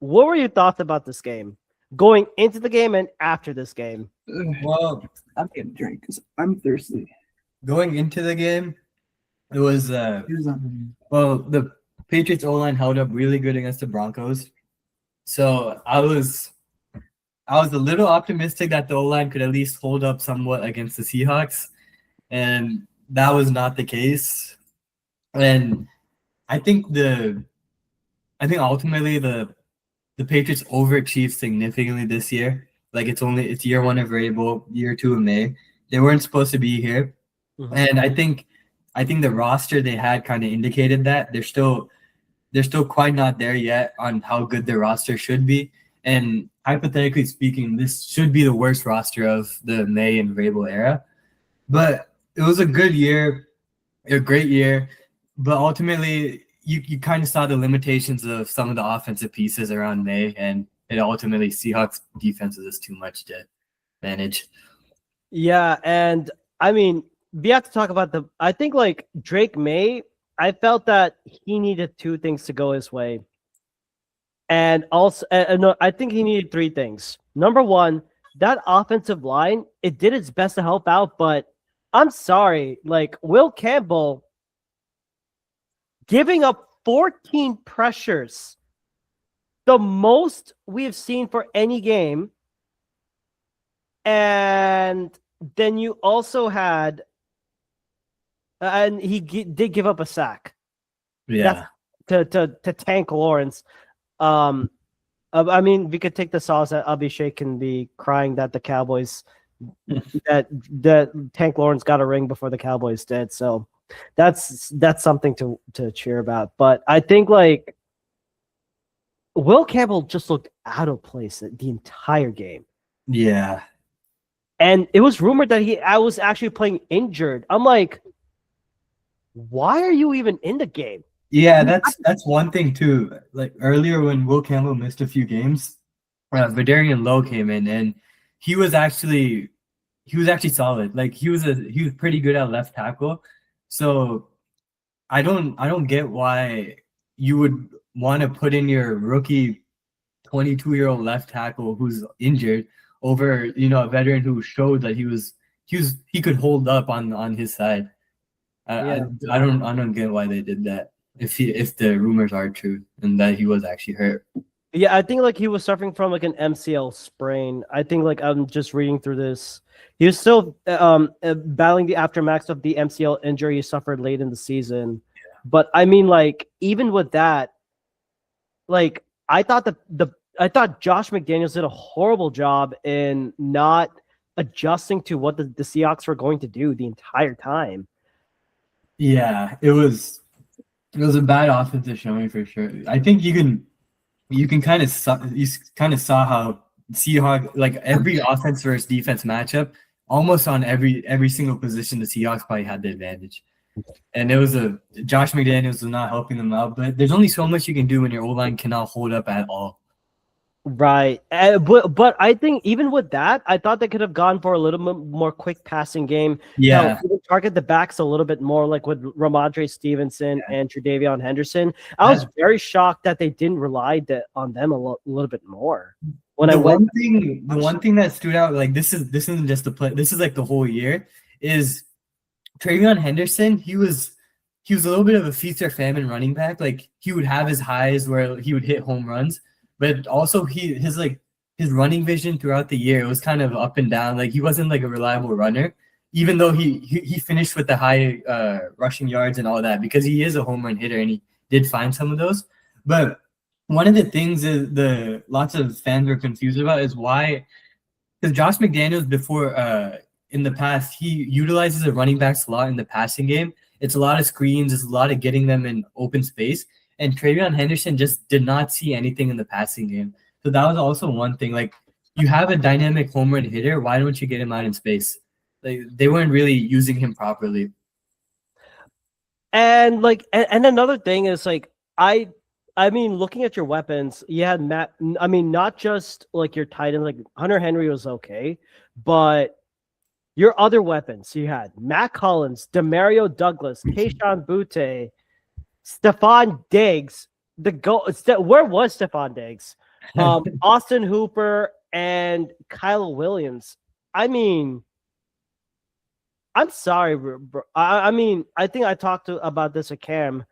were your thoughts about this game, going into the game and after this game? Well, I'm getting a drink because I'm thirsty. Going into the game, it was the Patriots O-line held up really good against the Broncos, so I was a little optimistic that the O-line could at least hold up somewhat against the Seahawks, and that was not the case. And I think ultimately the Patriots overachieved significantly this year. Like it's year one of Vrabel, year two of May. They weren't supposed to be here, and I think the roster they had kind of indicated that they're still quite not there yet on how good their roster should be. And hypothetically speaking, this should be the worst roster of the May and Vrabel era. But it was a good year, a great year. But ultimately, you kind of saw the limitations of some of the offensive pieces around May, and it ultimately Seahawks defense is too much to manage. Yeah, and I mean, we have to talk about I think like Drake May, I felt that he needed two things to go his way. And also, no, I think he needed three things. Number one, that offensive line, it did its best to help out, but I'm sorry, like Will Campbell giving up 14 pressures, the most we have seen for any game. And then you also had, and he did give up a sack. Yeah. To Tank Lawrence. I mean, we could take the sauce that Abhishek can be crying that the Cowboys, that Tank Lawrence got a ring before the Cowboys did. So that's something to cheer about. But I think like Will Campbell just looked out of place the entire game. Yeah. And it was rumored that I was actually playing injured. I'm like, why are you even in the game? Yeah, that's one thing too. Like earlier when Will Campbell missed a few games, Vidarian Lowe came in and he was actually solid. Like he was pretty good at left tackle. So I don't get why you would want to put in your rookie 22-year-old left tackle who's injured over, a veteran who showed that he could hold up on his side. I don't get why they did that. If the rumors are true and that he was actually hurt. Yeah, I think like he was suffering from like an MCL sprain. I think like I'm just reading through this. He was still battling the aftermaths of the MCL injury he suffered late in the season. Yeah. But I mean, like even with that, like I thought Josh McDaniels did a horrible job in not adjusting to what the Seahawks were going to do the entire time. Yeah, it was a bad offensive showing for sure. I think you can kind of saw how Seahawks, like every offense versus defense matchup, almost on every single position, the Seahawks probably had the advantage. And it was Josh McDaniels was not helping them out, but there's only so much you can do when your O-line cannot hold up at all. Right. But I think even with that, I thought they could have gone for a little bit more quick passing game. Yeah. Target the backs a little bit more, like with Ramondre Stevenson and Tre'Davion Henderson. I was very shocked that they didn't rely on them a little bit more. The one thing that stood out, like this isn't just the play, this is like the whole year, is TreVeyon Henderson. He was a little bit of a feast or famine running back. Like he would have his highs where he would hit home runs, but also his running vision throughout the year, it was kind of up and down. Like he wasn't like a reliable runner, even though he finished with the high rushing yards and all that, because he is a home run hitter and he did find some of those. But one of the things is lots of fans are confused about is why, because Josh McDaniels before in the past, he utilizes the running backs a lot in the passing game. It's a lot of screens, it's a lot of getting them in open space. And TreVeyon Henderson just did not see anything in the passing game. So that was also one thing. Like, you have a dynamic home run hitter, why don't you get him out in space? Like, they weren't really using him properly. And another thing is like I mean, looking at your weapons, you had Matt. I mean, not just like your tight end, like Hunter Henry was okay, but your other weapons, you had Matt Collins, Demario Douglas, Keyshawn Butte, Stephon Diggs. Where was Stephon Diggs? Austin Hooper and Kyle Williams. I mean, I'm sorry, bro. I mean, I think I talked about this with Cam.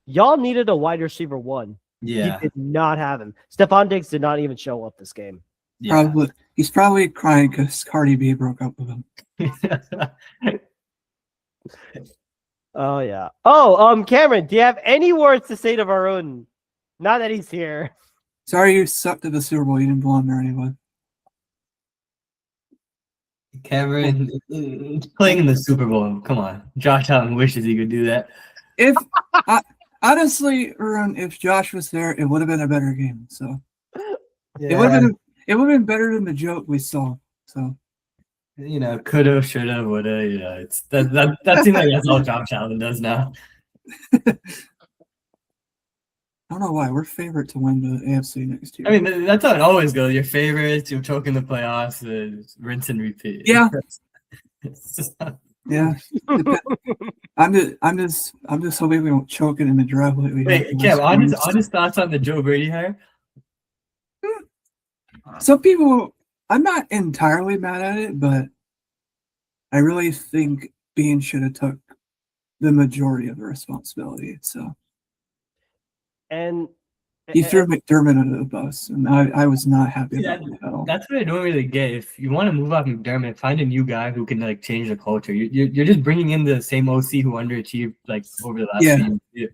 Y'all needed a wide receiver one. Yeah. You did not have him. Stephon Diggs did not even show up this game. Yeah. He's probably crying because Cardi B broke up with him. Oh yeah. Oh, Cameron, do you have any words to say to Varun? Now that he's here. Sorry you sucked at the Super Bowl. You didn't belong there anyway. Cameron playing in the Super Bowl. Come on. Josh Allen wishes he could do that. Honestly, Varun, if Josh was there, it would have been a better game. So Yeah. it would have been better than the joke we saw. So Coulda, shoulda, woulda. It's that seems like that's all Josh Allen does now. I don't know why we're favorite to win the AFC next year. I mean, that's how it always goes. Your favorites, you choke in the playoffs, rinse and repeat. Yeah. It's just not... Yeah. I'm just hoping we don't choke it in the draft. Wait, Kev, honest thoughts on the Joe Brady hire? Some people, I'm not entirely mad at it, but I really think Bean should have took the majority of the responsibility. So, And he threw McDermott under the bus, and I was not happy about it at all. That's what I don't really get. If you want to move off McDermott, find a new guy who can like change the culture. You're just bringing in the same OC who underachieved like over the last few years.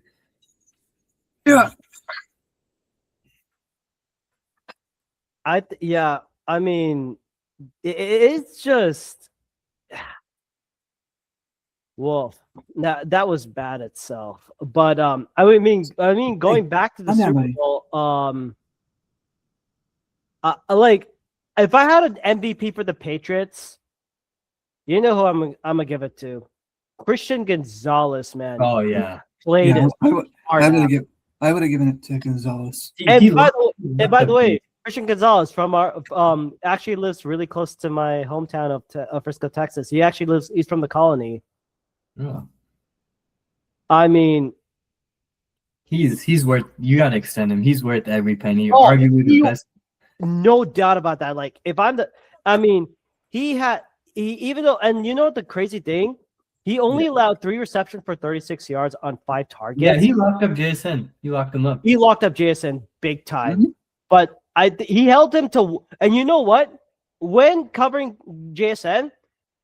Yeah. I mean, it's just, well, that was bad itself. But I mean, going back to the Super Bowl, like if I had an MVP for the Patriots, you know who I'm gonna give it to? Christian Gonzalez, man. Oh yeah, played his heart out. I would have given it to Gonzalez. And by the way, Christian Gonzalez from our actually lives really close to my hometown of Frisco, Texas. He actually he's from the Colony. Oh. I mean, he's worth. You gotta extend him. He's worth every penny. Arguably the best. No doubt about that. Like if I'm even though, and you know what the crazy thing, he only allowed 3 receptions for 36 yards on 5 targets. Yeah, he locked up JSN. He locked him up. He locked up JSN big time. Mm-hmm. But he held him to, and you know what? When covering JSN,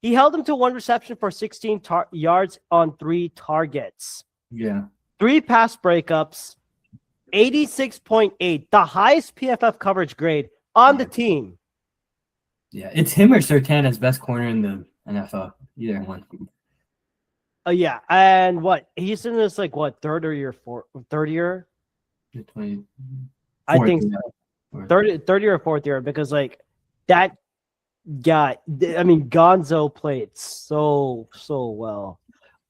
he held him to 1 reception for 16 yards on 3 targets. Yeah. 3 pass breakups, 86.8, the highest PFF coverage grade on the team. Yeah, it's him or Sertan as best corner in the NFL. Either one. Yeah, and what he's in this like what third year? The 20 I think fourth, so. yeah. Third year or fourth year because like that guy. I mean, Gonzo played so well,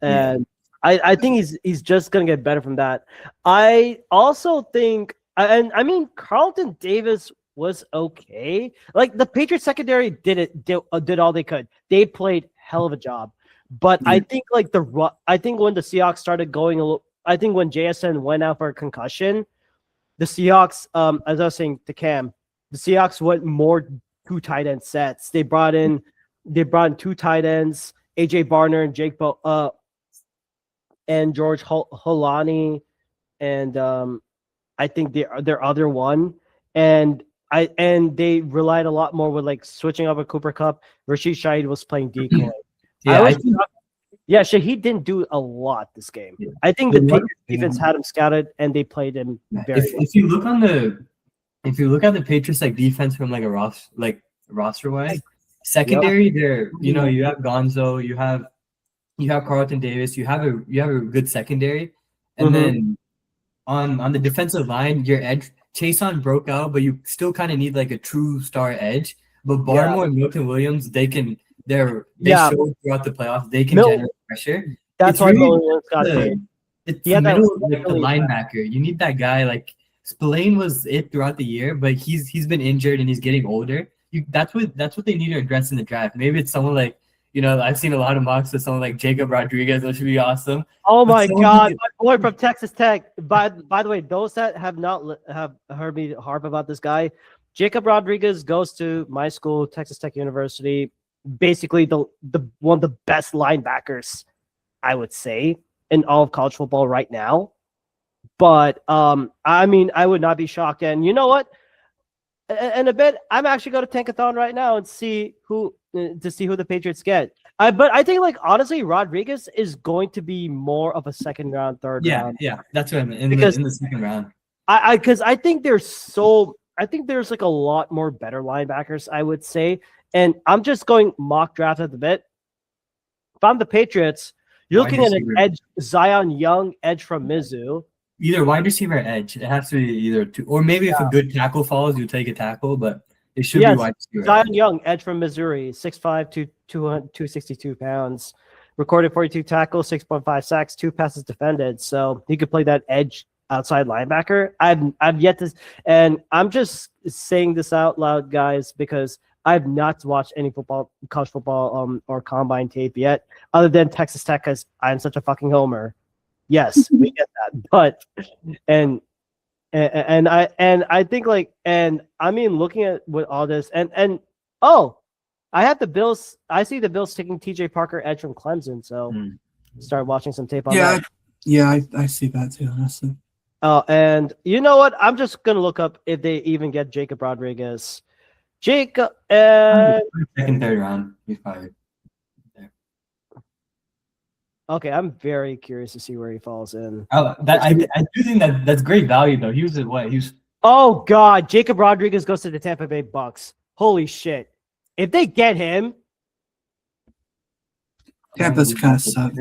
Yeah. and I think he's just gonna get better from that. I also think, and I mean, Carlton Davis was okay. Like the Patriots secondary did all they could. They played hell of a job. But I Yeah. think like I think when the Seahawks started going a little, I think when JSN went out for a concussion, the Seahawks, as I was saying to Cam, the Seahawks went more 2 tight end sets. They brought in 2 tight ends, AJ Barner and and George Holani, and I think their other one, and they relied a lot more with like switching up with Cooper Cup. Rashid Shaheed was playing decoy. Yeah, I think, Yeah, Shaheed didn't do a lot this game. Yeah. I think the Patriots defense had him scouted and they played him very well. if you look at the Patriots like defense from like a roster wise, secondary there, you have Gonzo, you have Carlton Davis, you have a good secondary, and then on the defensive line, your edge Chason broke out, but you still kind of need like a true star edge. But Barmore and Milton Williams, they showed throughout the playoffs they can generate pressure. That's why Williams got paid. It's the middle of like the linebacker. You need that guy. Like Spillane was it throughout the year, but he's been injured and he's getting older. That's what they need to address in the draft. Maybe it's someone like, I've seen a lot of mocks with someone like Jacob Rodriguez, which would be awesome. Oh my God, my boy from Texas Tech. By the way, those that have not have heard me harp about this guy, Jacob Rodriguez goes to my school, Texas Tech University. Basically, the one of the best linebackers, I would say, in all of college football right now. But I mean, I would not be shocked. And you know what? In a bit, I'm actually going to Tankathon right now and see who the Patriots get. But I think, like, honestly, Rodriguez is going to be more of a second round, third round. Yeah, that's what I meant in the second round. Because I think there's like a lot more better linebackers, I would say. And I'm just going mock draft at the bit. If I'm the Patriots, you're looking at an edge, Zion Young, edge from Mizzou. Either wide receiver or edge. It has to be either two. Or maybe if a good tackle falls, you take a tackle, but it should be wide receiver. Zion Young, edge from Missouri, 6'5", 262 pounds. Recorded 42 tackles, 6.5 sacks, 2 passes defended. So he could play that edge outside linebacker. I've yet to, and I'm just saying this out loud, guys, because I've not watched any college football, or combine tape yet, other than Texas Tech, because I'm such a fucking homer. Yes, we get that, but and I think like, and I mean, looking at with all this and I have the Bills. I see the Bills taking TJ Parker edge from Clemson, so start watching some tape on that. Yeah, I see that too, honestly. And you know what? I'm just gonna look up if they even get Jacob Rodriguez. Jacob and second, third round. He's probably there. Okay, I'm very curious to see where he falls in. I do think that's great value though. He was at what? He was. Oh God, Jacob Rodriguez goes to the Tampa Bay Bucks. Holy shit! If they get him, Tampa's kind of suck.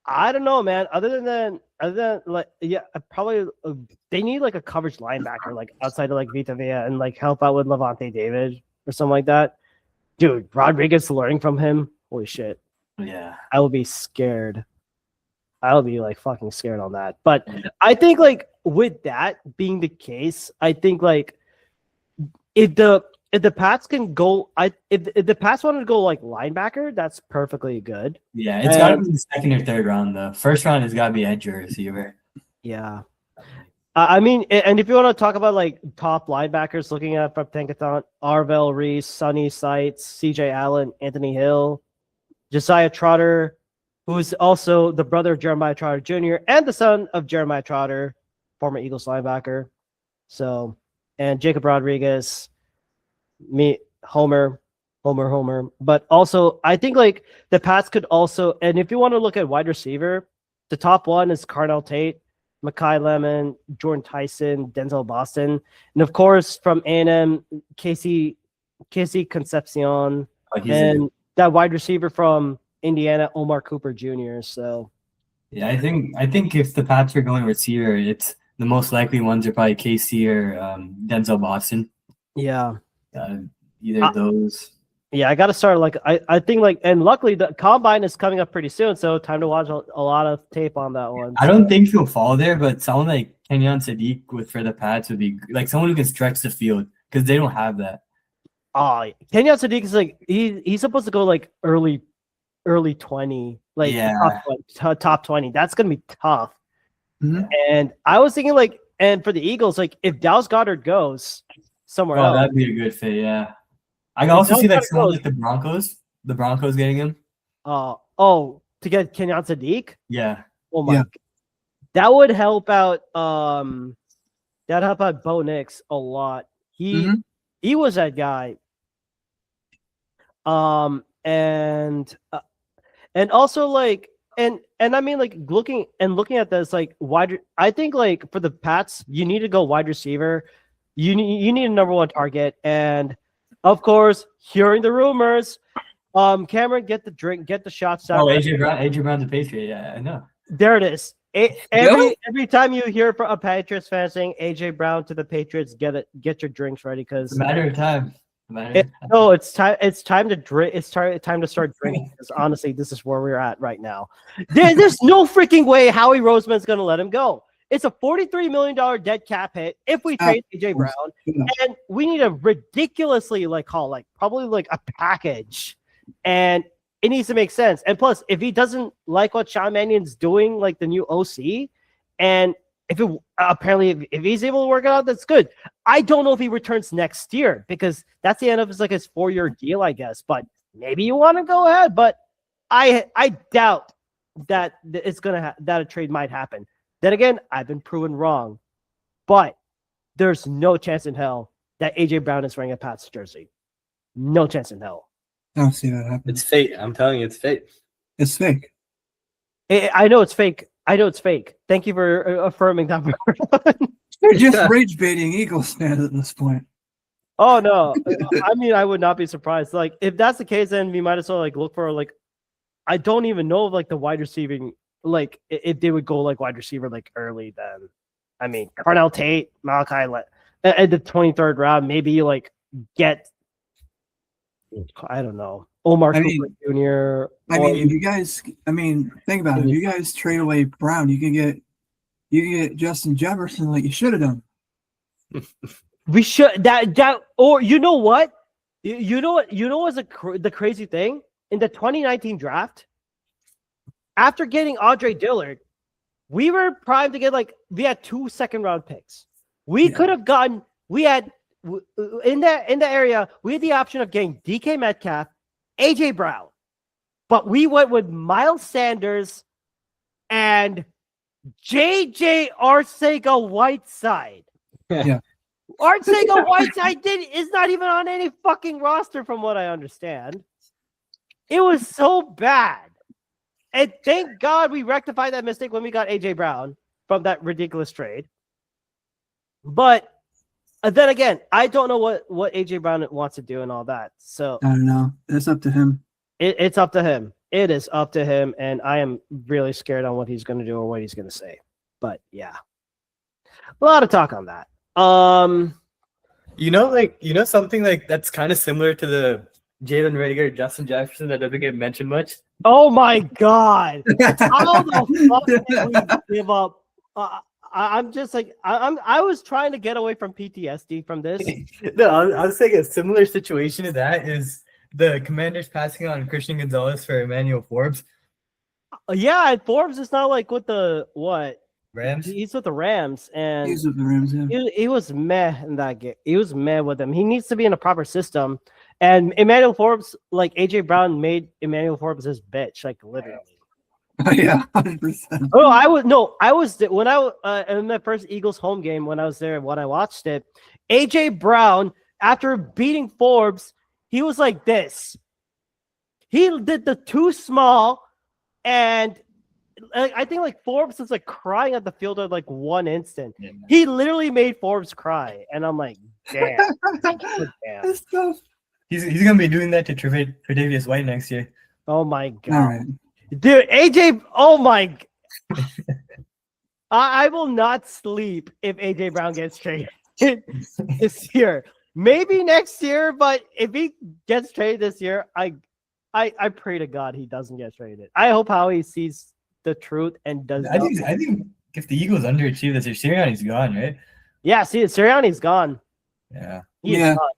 I don't know, man. Other than like, yeah, probably they need like a coverage linebacker, like outside of like Vita Vea, and like help out with Levante David or something like that. Dude, Rodriguez learning from him. Holy shit. Yeah, I will be scared. I will be like fucking scared on that. But I think like with that being the case, I think like if the Pats can go, if the Pats wanted to go like linebacker, that's perfectly good. Yeah, it's got to be the second or third round though. First round has got to be edge or receiver. Yeah. I mean, and if you want to talk about like top linebackers, looking at from Tankathon, Arvell Reese, Sonny Sites, CJ Allen, Anthony Hill, Josiah Trotter, who is also the brother of Jeremiah Trotter Jr. and the son of Jeremiah Trotter, former Eagles linebacker. So, and Jacob Rodriguez, Homer. But also, I think like the Pats could also, and if you want to look at wide receiver, the top one is Carnell Tate, Mekhi Lemon, Jordan Tyson, Denzel Boston, and of course from A&M, Casey Casey Concepcion, Oh, he's and that wide receiver from Indiana, Omar Cooper Jr. So yeah, I think if the Pats are going receiver, it's the most likely ones are probably KC or Denzel Boston. yeah. Either of those. Yeah, I got to start I think and luckily the combine is coming up pretty soon, so time to watch a lot of tape on that one. I don't think he'll fall there, but someone like Kenyon Sadiq for the Pats would be like someone who can stretch the field because they don't have that. Kenyon Sadiq is he's supposed to go early 20, top 20. That's gonna be tough. Mhm. And I was thinking and for the Eagles, if Dallas Goedert goes somewhere else, that'd be a good fit. Yeah, I can also see someone like the Broncos getting him. To get Kenyon Sadiq. Yeah. Oh my, Yeah. that would help out. That'd help out Bo Nix a lot. He was that guy. And also and I mean looking at this wide. I think for the Pats, you need to go wide receiver. You need a number one target, and of course, hearing the rumors, Cameron, get the shots out. Oh, AJ Brown's a Patriot. Yeah, I know. There it is. Every time you hear from a Patriots fan saying AJ Brown to the Patriots, get your drinks ready because it's a matter of time. It's time. It's time to drink. It's time to start drinking. Because honestly, this is where we're at right now. There's no freaking way Howie Roseman's going to let him go. It's a $43 million dead cap hit if we trade AJ Brown, and we need a ridiculously probably a package, and it needs to make sense. And plus, if he doesn't like what Sean Mannion's doing, the new OC, and if he's able to work it out, that's good. I don't know if he returns next year because that's the end of his 4-year deal, I guess. But maybe you want to go ahead. But I doubt that it's that a trade might happen. Then again, I've been proven wrong. But there's no chance in hell that AJ Brown is wearing a Pats jersey. No chance in hell. I don't see that happen. It's fate. I'm telling you, it's fate. It's fake. I know it's fake. Thank you for affirming that. You're just rage baiting Eagles fans at this point. Oh no! I mean, I would not be surprised. If that's the case, then we might as well look for I don't even know the wide receiving if they would go wide receiver early. Then I mean, Carnell Tate, Malachi at the 23rd round. Maybe you get I don't know. Omar Cooper Jr. If you guys, think about it. If you guys trade away Brown, you can get Justin Jefferson like you should have done. We should or you know what? You know what's the crazy thing in the 2019 draft? After getting Andre Dillard, we were primed to get we had 2 second-round picks. We could have gotten. We had in the area. We had the option of getting DK Metcalf, AJ Brown, but we went with Miles Sanders and JJ Arcega-Whiteside. Yeah. Arcega-Whiteside is not even on any fucking roster from what I understand. It was so bad. And thank God we rectified that mistake when we got AJ Brown from that ridiculous trade. But then again, I don't know what AJ Brown wants to do and all that. So I don't know. It's up to him. It's up to him. It is up to him, and I am really scared on what he's going to do or what he's going to say. But yeah, a lot of talk on that. Something that's kind of similar to the Jalen Reagor, Justin Jefferson that doesn't get mentioned much. Oh my God! How the fuck did we give up? I'm just I was trying to get away from PTSD from this. No, I was saying a similar situation to that is the Commanders passing on Christian Gonzalez for Emmanuel Forbes. Yeah, and Forbes is not with the Rams. He's with the Rams, and He's with the Rams. Yeah. he was meh in that game. He was meh with him. He needs to be in a proper system. And Emmanuel Forbes, AJ Brown, made Emmanuel Forbes his bitch, literally. Oh, yeah, 100%. Oh, I was when I in the first Eagles home game when I was there when I watched it. AJ Brown, after beating Forbes, he was like this. He did the too small, and I think Forbes was crying at the field at one instant. Yeah. He literally made Forbes cry, and I'm like, damn, damn. It's tough. He's gonna be doing that to Tre'Davious White next year. Oh my god, All right. dude, AJ. Oh my. I will not sleep if AJ Brown gets traded this year. Maybe next year, but if he gets traded this year, I pray to God he doesn't get traded. I hope Howie sees the truth and does. I think if the Eagles underachieve this year, Sirianni's gone, right? Yeah, see, Sirianni's gone. Yeah. He is Yeah. gone.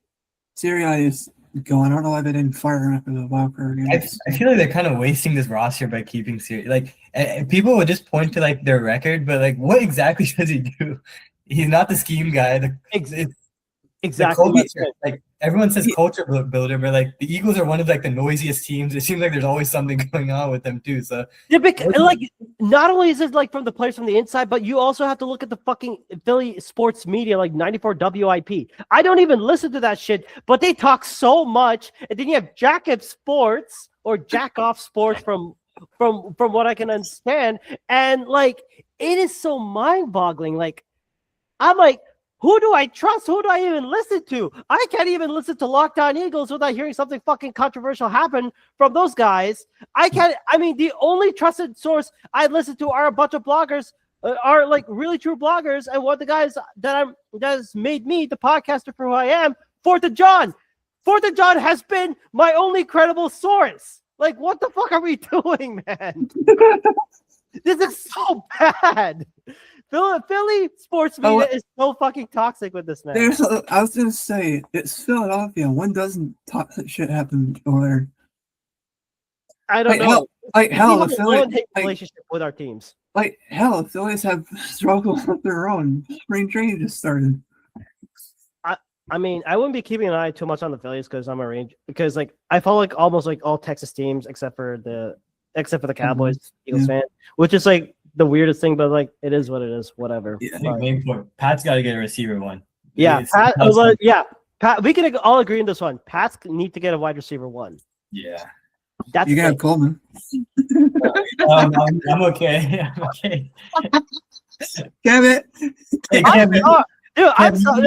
Sirianni is going. I don't know why they didn't fire him after the wild card game. I feel like they're kind of wasting this roster by keeping Sirianni. Like, and people would just point to like their record, but like, what exactly does he do? He's not the scheme guy. Exactly. Like everyone says culture builder, but like the Eagles are one of like the noisiest teams. It seems like there's always something going on with them too. So Yeah, because, like, not only is it like from the players from the inside, but you also have to look at the fucking Philly sports media, like 94 WIP. I don't even listen to that shit, but they talk so much. And then you have Jack Up Sports or Jack Off Sports from what I can understand, and like it is so mind-boggling. Like, I'm like, who do I trust? Who do I even listen to? I can't even listen to Locked On Eagles without hearing something fucking controversial happen from those guys. I can't. I mean, the only trusted source I listen to are a bunch of bloggers, are like really true bloggers, and one of the guys that has made me the podcaster for who I am, Fourth and John. Fourth and John has been my only credible source. Like, what the fuck are we doing, man? This is so bad. Philly sports media is so fucking toxic with this, man. I was gonna say it's Philadelphia. When doesn't toxic shit happen over there? I don't know. Hell, we the have a Philly, love-hate relationship with our teams. the Phillies have struggled with their own. Spring training just started. I mean, I wouldn't be keeping an eye too much on the Phillies because I'm a Ranger. Because like I follow like almost like all Texas teams except for the Cowboys, Eagles fan, which is like the weirdest thing, but like it is what it is. Whatever. Yeah. I think main point, Pat's got to get a receiver one. Yeah, Pat. We can all agree on this one. Pats need to get a wide receiver one. Yeah. That's You can have Coleman. I'm okay. I'm okay. Damn it! Hey, I'm Kevin, sorry. Dude, I'm Kevin, sorry.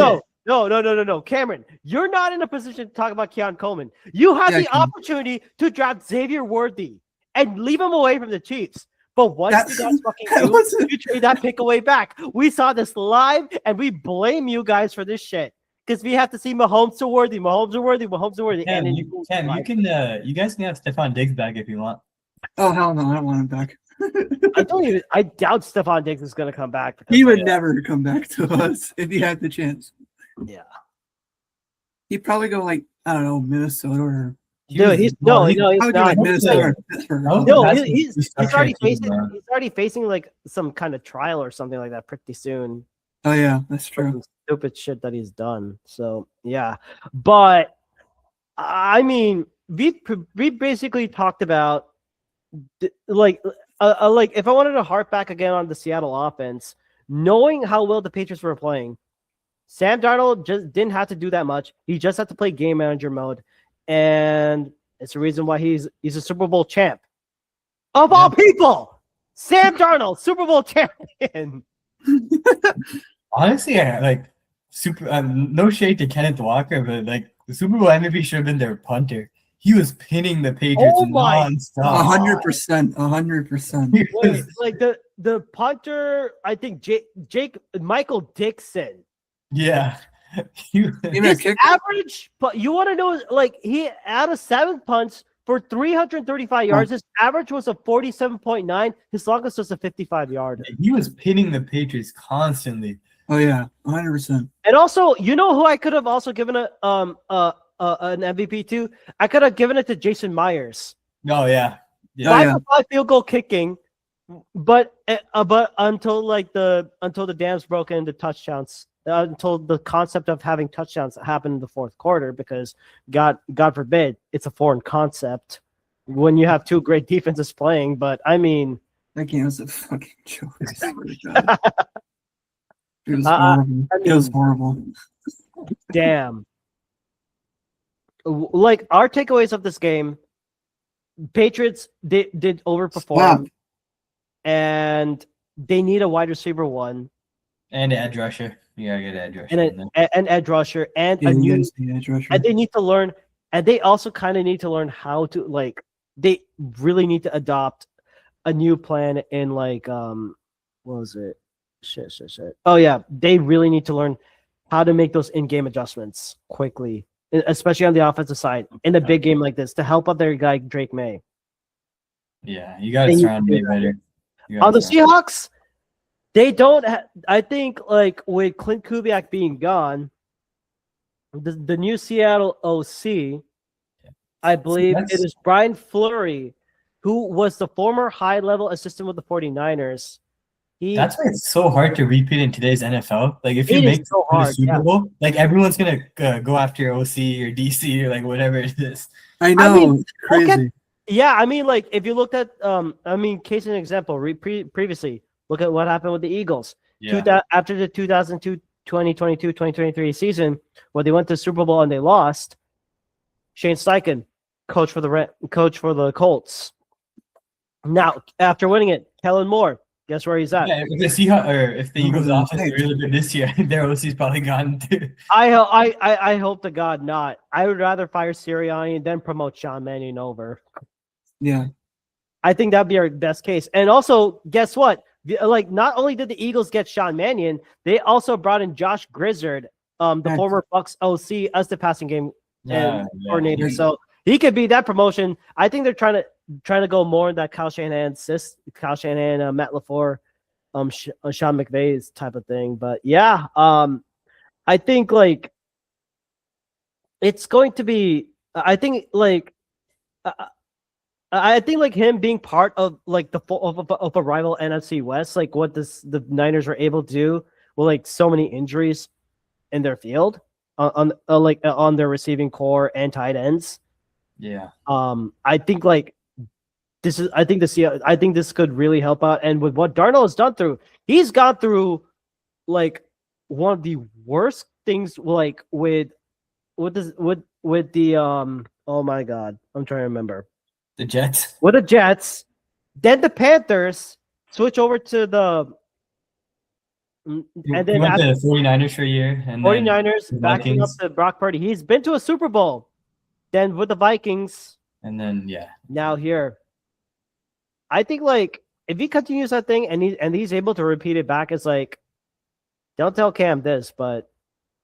No. Cameron, you're not in a position to talk about Keon Coleman. You have Yeah, the opportunity to draft Xavier Worthy and leave him away from the Chiefs. But what did you guys fucking do? You trade that pick away back. We saw this live, and we blame you guys for this shit. Because we have to see Mahomes to Worthy. Cam, And then you guys can have Stephon Diggs back if you want. Oh hell no! I don't want him back. I doubt Stephon Diggs is going to come back. He would never come back to us if he had the chance. Yeah. He'd probably go like I don't know, Minnesota or He's probably do not. like Minnesota or Pittsburgh. No, he's already facing like some kind of trial or something like that pretty soon. Oh yeah, that's For true. some stupid shit that he's done. So yeah, but I mean, we basically talked about like if I wanted to harp back again on the Seattle offense, knowing how well the Patriots were playing, Sam Darnold just didn't have to do that much. He just had to play game manager mode, and it's the reason why he's a Super Bowl champ. Of all people, Sam Darnold, Super Bowl champion. Honestly, no shade to Kenneth Walker, but like the Super Bowl MVP should have been their punter. He was pinning the Patriots nonstop. 100%. Like the punter, I think Jake Michael Dixon. Yeah. His average, but you want to know, like he out of 7 punts for 335 yards. His average was a 47.9. His longest was a 55-yard. He was pinning the Patriots constantly. Oh yeah, 100%. And also, you know who I could have also given an MVP to? I could have given it to Jason Myers. Oh yeah. 5 field goal kicking, but until the dams broke into touchdowns. Until the concept of having touchdowns happened in the fourth quarter, because God forbid it's a foreign concept when you have two great defenses playing. But I mean, that game was a fucking joke. It was horrible. It was horrible. Damn. Like our takeaways of this game, Patriots did overperform, and they need a wide receiver one and an edge rusher. You gotta get an edge rusher. And an edge rusher and a new edge rusher. And they need to learn and they also kind of need to learn how to like. They really need to adopt a new plan in like what was it? Shit. Oh yeah, they really need to learn how to make those in-game adjustments quickly, especially on the offensive side in a big game like this to help out their guy Drake May. Yeah, you got to They need surround to do me that. better. On the Seahawks, they don't. I think like with Clint Kubiak being gone, the new Seattle OC, I believe it is Brian Fleury, who was the former high-level assistant with the 49ers. That's why it's so hard to repeat in today's NFL. Like if you It is make so the hard, Super yeah. Bowl, like everyone's gonna go after your OC or DC or like whatever it is. I know, mean, it's crazy. Yeah, I mean, like if you looked at, case in example, previously, look at what happened with the Eagles. Yeah. After the 2022, 2022, 2023 season, where they went to the Super Bowl and they lost, Shane Steichen, coach for the Colts. Now, after winning it, Kellen Moore, guess where he's at? Yeah, if the Seahawks or if the Eagles offense is really good this year, their OC's probably gone too. I hope to God not. I would rather fire Sirianni and then promote Sean Mannion over. Yeah. I think that'd be our best case. And also, guess what? Like, not only did the Eagles get Sean Mannion, they also brought in Josh Grizzard, the former Bucs OC, as the passing game coordinator. So he could be that promotion. I think they're trying to go more in that Kyle Shanahan, Matt LaFleur, Sean McVay's type of thing. But yeah, I think like it's going to be. I think like him being part of like of a rival NFC West, like what the Niners were able to do with like so many injuries in their field on their receiving core and tight ends. Yeah. I think like this is. I think this could really help out. And with what Darnold has done he's gone through like one of the worst things. Like with the oh my God, I'm trying to remember. The Jets. With the Jets, then the Panthers switch over to the and then he went to the 49ers for a year. And 49ers then backing up to Brock Purdy. He's been to a Super Bowl. Then with the Vikings. And then Now here. I think like if he continues that thing and he's able to repeat it back, it's like, don't tell Cam this, but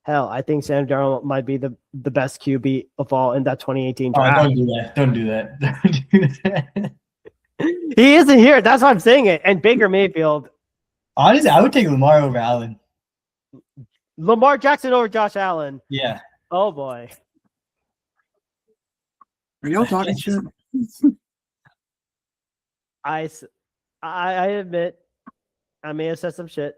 hell, I think Sam Darnold might be the best QB of all in that 2018 draft. don't do that. Don't do that. Don't do that. He isn't here. That's why I'm saying it. And Baker Mayfield. Honestly, I would take Lamar over Allen. Lamar Jackson over Josh Allen. Yeah. Oh boy. Are y'all talking shit? I admit I may have said some shit.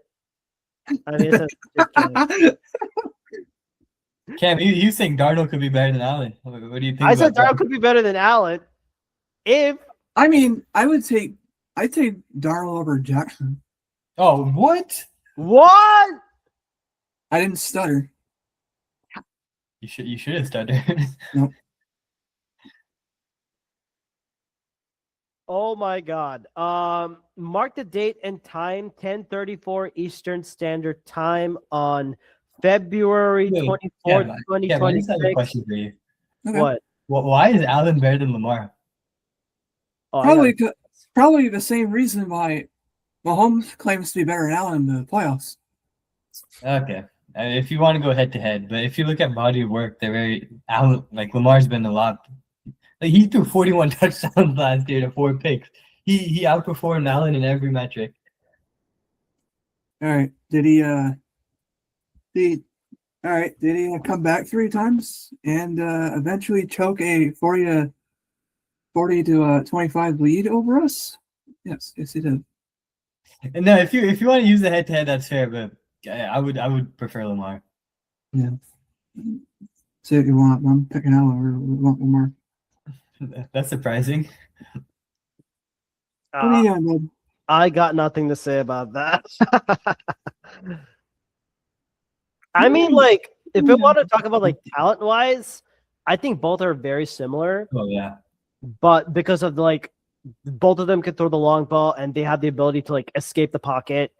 Cam, you think Darnold could be better than Allen? What do you think? I said Darnold could be better than Allen. I mean, I'd take Darnold over Jackson. Oh, what? What? I didn't stutter. You should have stuttered. Nope. Oh my God. Mark the date and time, 10:34 Eastern Standard Time on February 24th, I just have a 2026. question for you. Okay. What? Why is Allen better than Lamar? Oh, Probably the same reason why Mahomes claims to be better than Allen in the playoffs. Okay. If you want to go head to head, but if you look at body of work, Lamar's been a lot. Like he threw 41 touchdowns last year to 4 picks. He outperformed Allen in every metric. All right. Did he come back 3 times and eventually choke a 40 to 25 lead over us? Yes, he did. And no, if you want to use the head to head, that's fair, but I would prefer Lamar. Yeah. Say what you want. I'm picking Allen over Lamar. That's surprising. What do you got, bud? I got nothing to say about that. I mean, like, if we want to talk about like talent wise, I think both are very similar. Oh yeah. But because of like both of them can throw the long ball and they have the ability to like escape the pocket.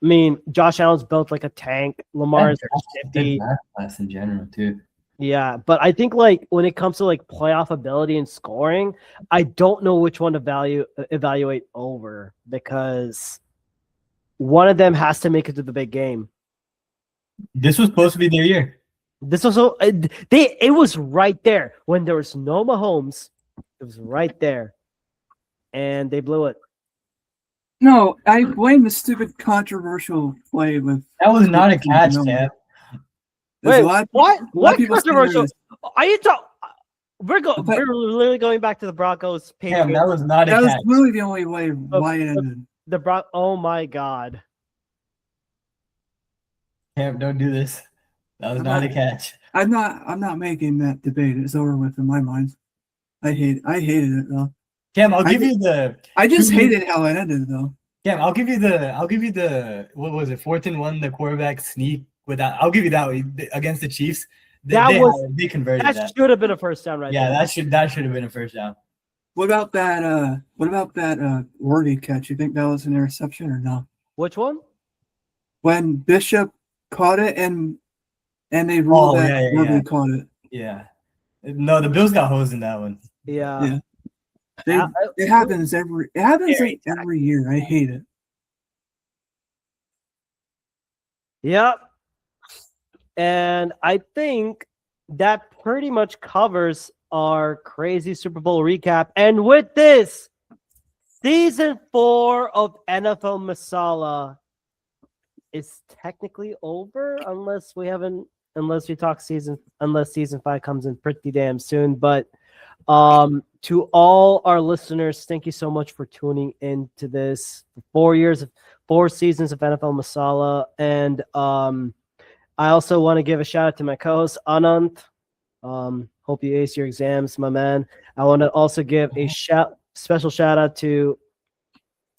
I mean, Josh Allen's built like a tank. Lamar is 50. Class in general too. Yeah, but I think like when it comes to like playoff ability and scoring, I don't know which one to evaluate over because one of them has to make it to the big game. This was supposed to be their year. This was so it was right there when there was no Mahomes. It was right there, and they blew it. No, I blame the stupid controversial play with. That was not a catch, Cam. There's Wait, a lot of- what? a lot What of people saying there controversial? is. Are you talking? We're Okay. literally going back to the Broncos. Cam, Patriots. that was not a That was catch. really the only way why it ended. Oh my god. Cam, don't do this. That was I'm not a not- catch. I'm not making that debate. It's over with in my mind. I hated it though. Cam, I'll I give you the. I just hated how it ended though. Cam, I'll give you the. What was it? 4th and 1, the quarterback sneak without. I'll give you that against the Chiefs. They converted That that. should have been a first down right Yeah, there. that should have been a first down. What about that Worthy catch? You think that was an interception or no? Which one? When Bishop caught it and they ruled Oh, that yeah. Worthy caught it. Yeah. No, the Bills got hosed in that one. Yeah. Yeah. It happens every Very like every year. I hate it. Yep. And I think that pretty much covers our crazy Super Bowl recap. And with this, season 4 of NFL Masala is technically over unless season 5 comes in pretty damn soon. But to all our listeners, thank you so much for tuning into this 4 seasons of NFL Masala. And I also want to give a shout out to my co-host Anant. Hope you ace your exams, my man. I want to also give a special shout out to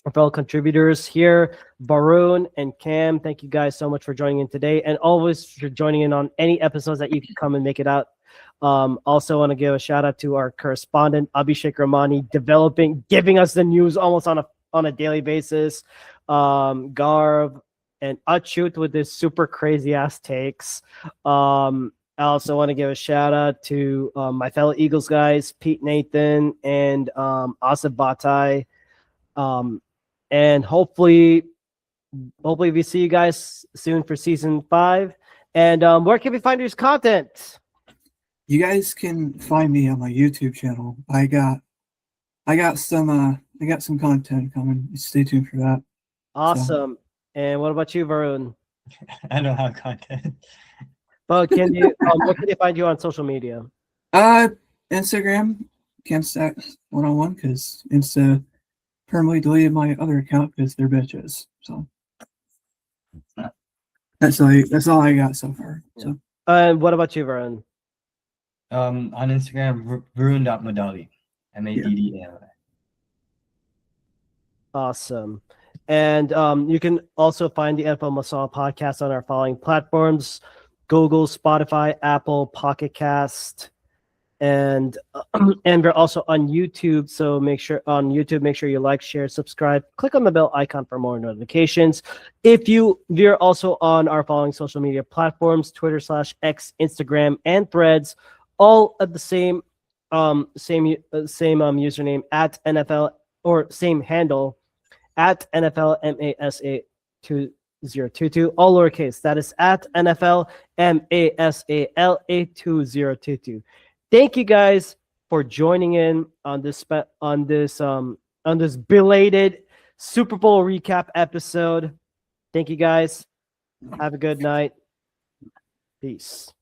our fellow contributors here, Baroon and Cam. Thank you guys so much for joining in today, and always for joining in on any episodes that you can come and make it out. Also want to give a shout out to our correspondent Abhishek Ramani, giving us the news almost on a daily basis. Garv and Achut with his super crazy ass takes. I also want to give a shout out to my fellow Eagles guys, Pete Nathan and Asif Batai. And hopefully we see you guys soon for season 5. And where can we find your content? You guys can find me on my YouTube channel. I got some content coming. Stay tuned for that. Awesome. And what about you, Varun? I don't have content. But can you where can they find you on social media? Instagram, CamStack101, because Insta permanently deleted my other account because they're bitches. So that's all I got so far. So And what about you, Varun? On Instagram, Varun.Madali. Maddi. Awesome. And you can also find the NFL Masala podcast on our following platforms: Google, Spotify, Apple, Pocket Cast, and we're also on YouTube. So make sure you like, share, subscribe, click on the bell icon for more notifications. We're also on our following social media platforms: Twitter /X, Instagram, and Threads, all at the same username at NFL, or same handle at NFL MASA 2022, all lowercase. That is at NFL MASALA 2022. Thank you guys for joining in on this belated Super Bowl recap episode. Thank you guys. Have a good night. Peace.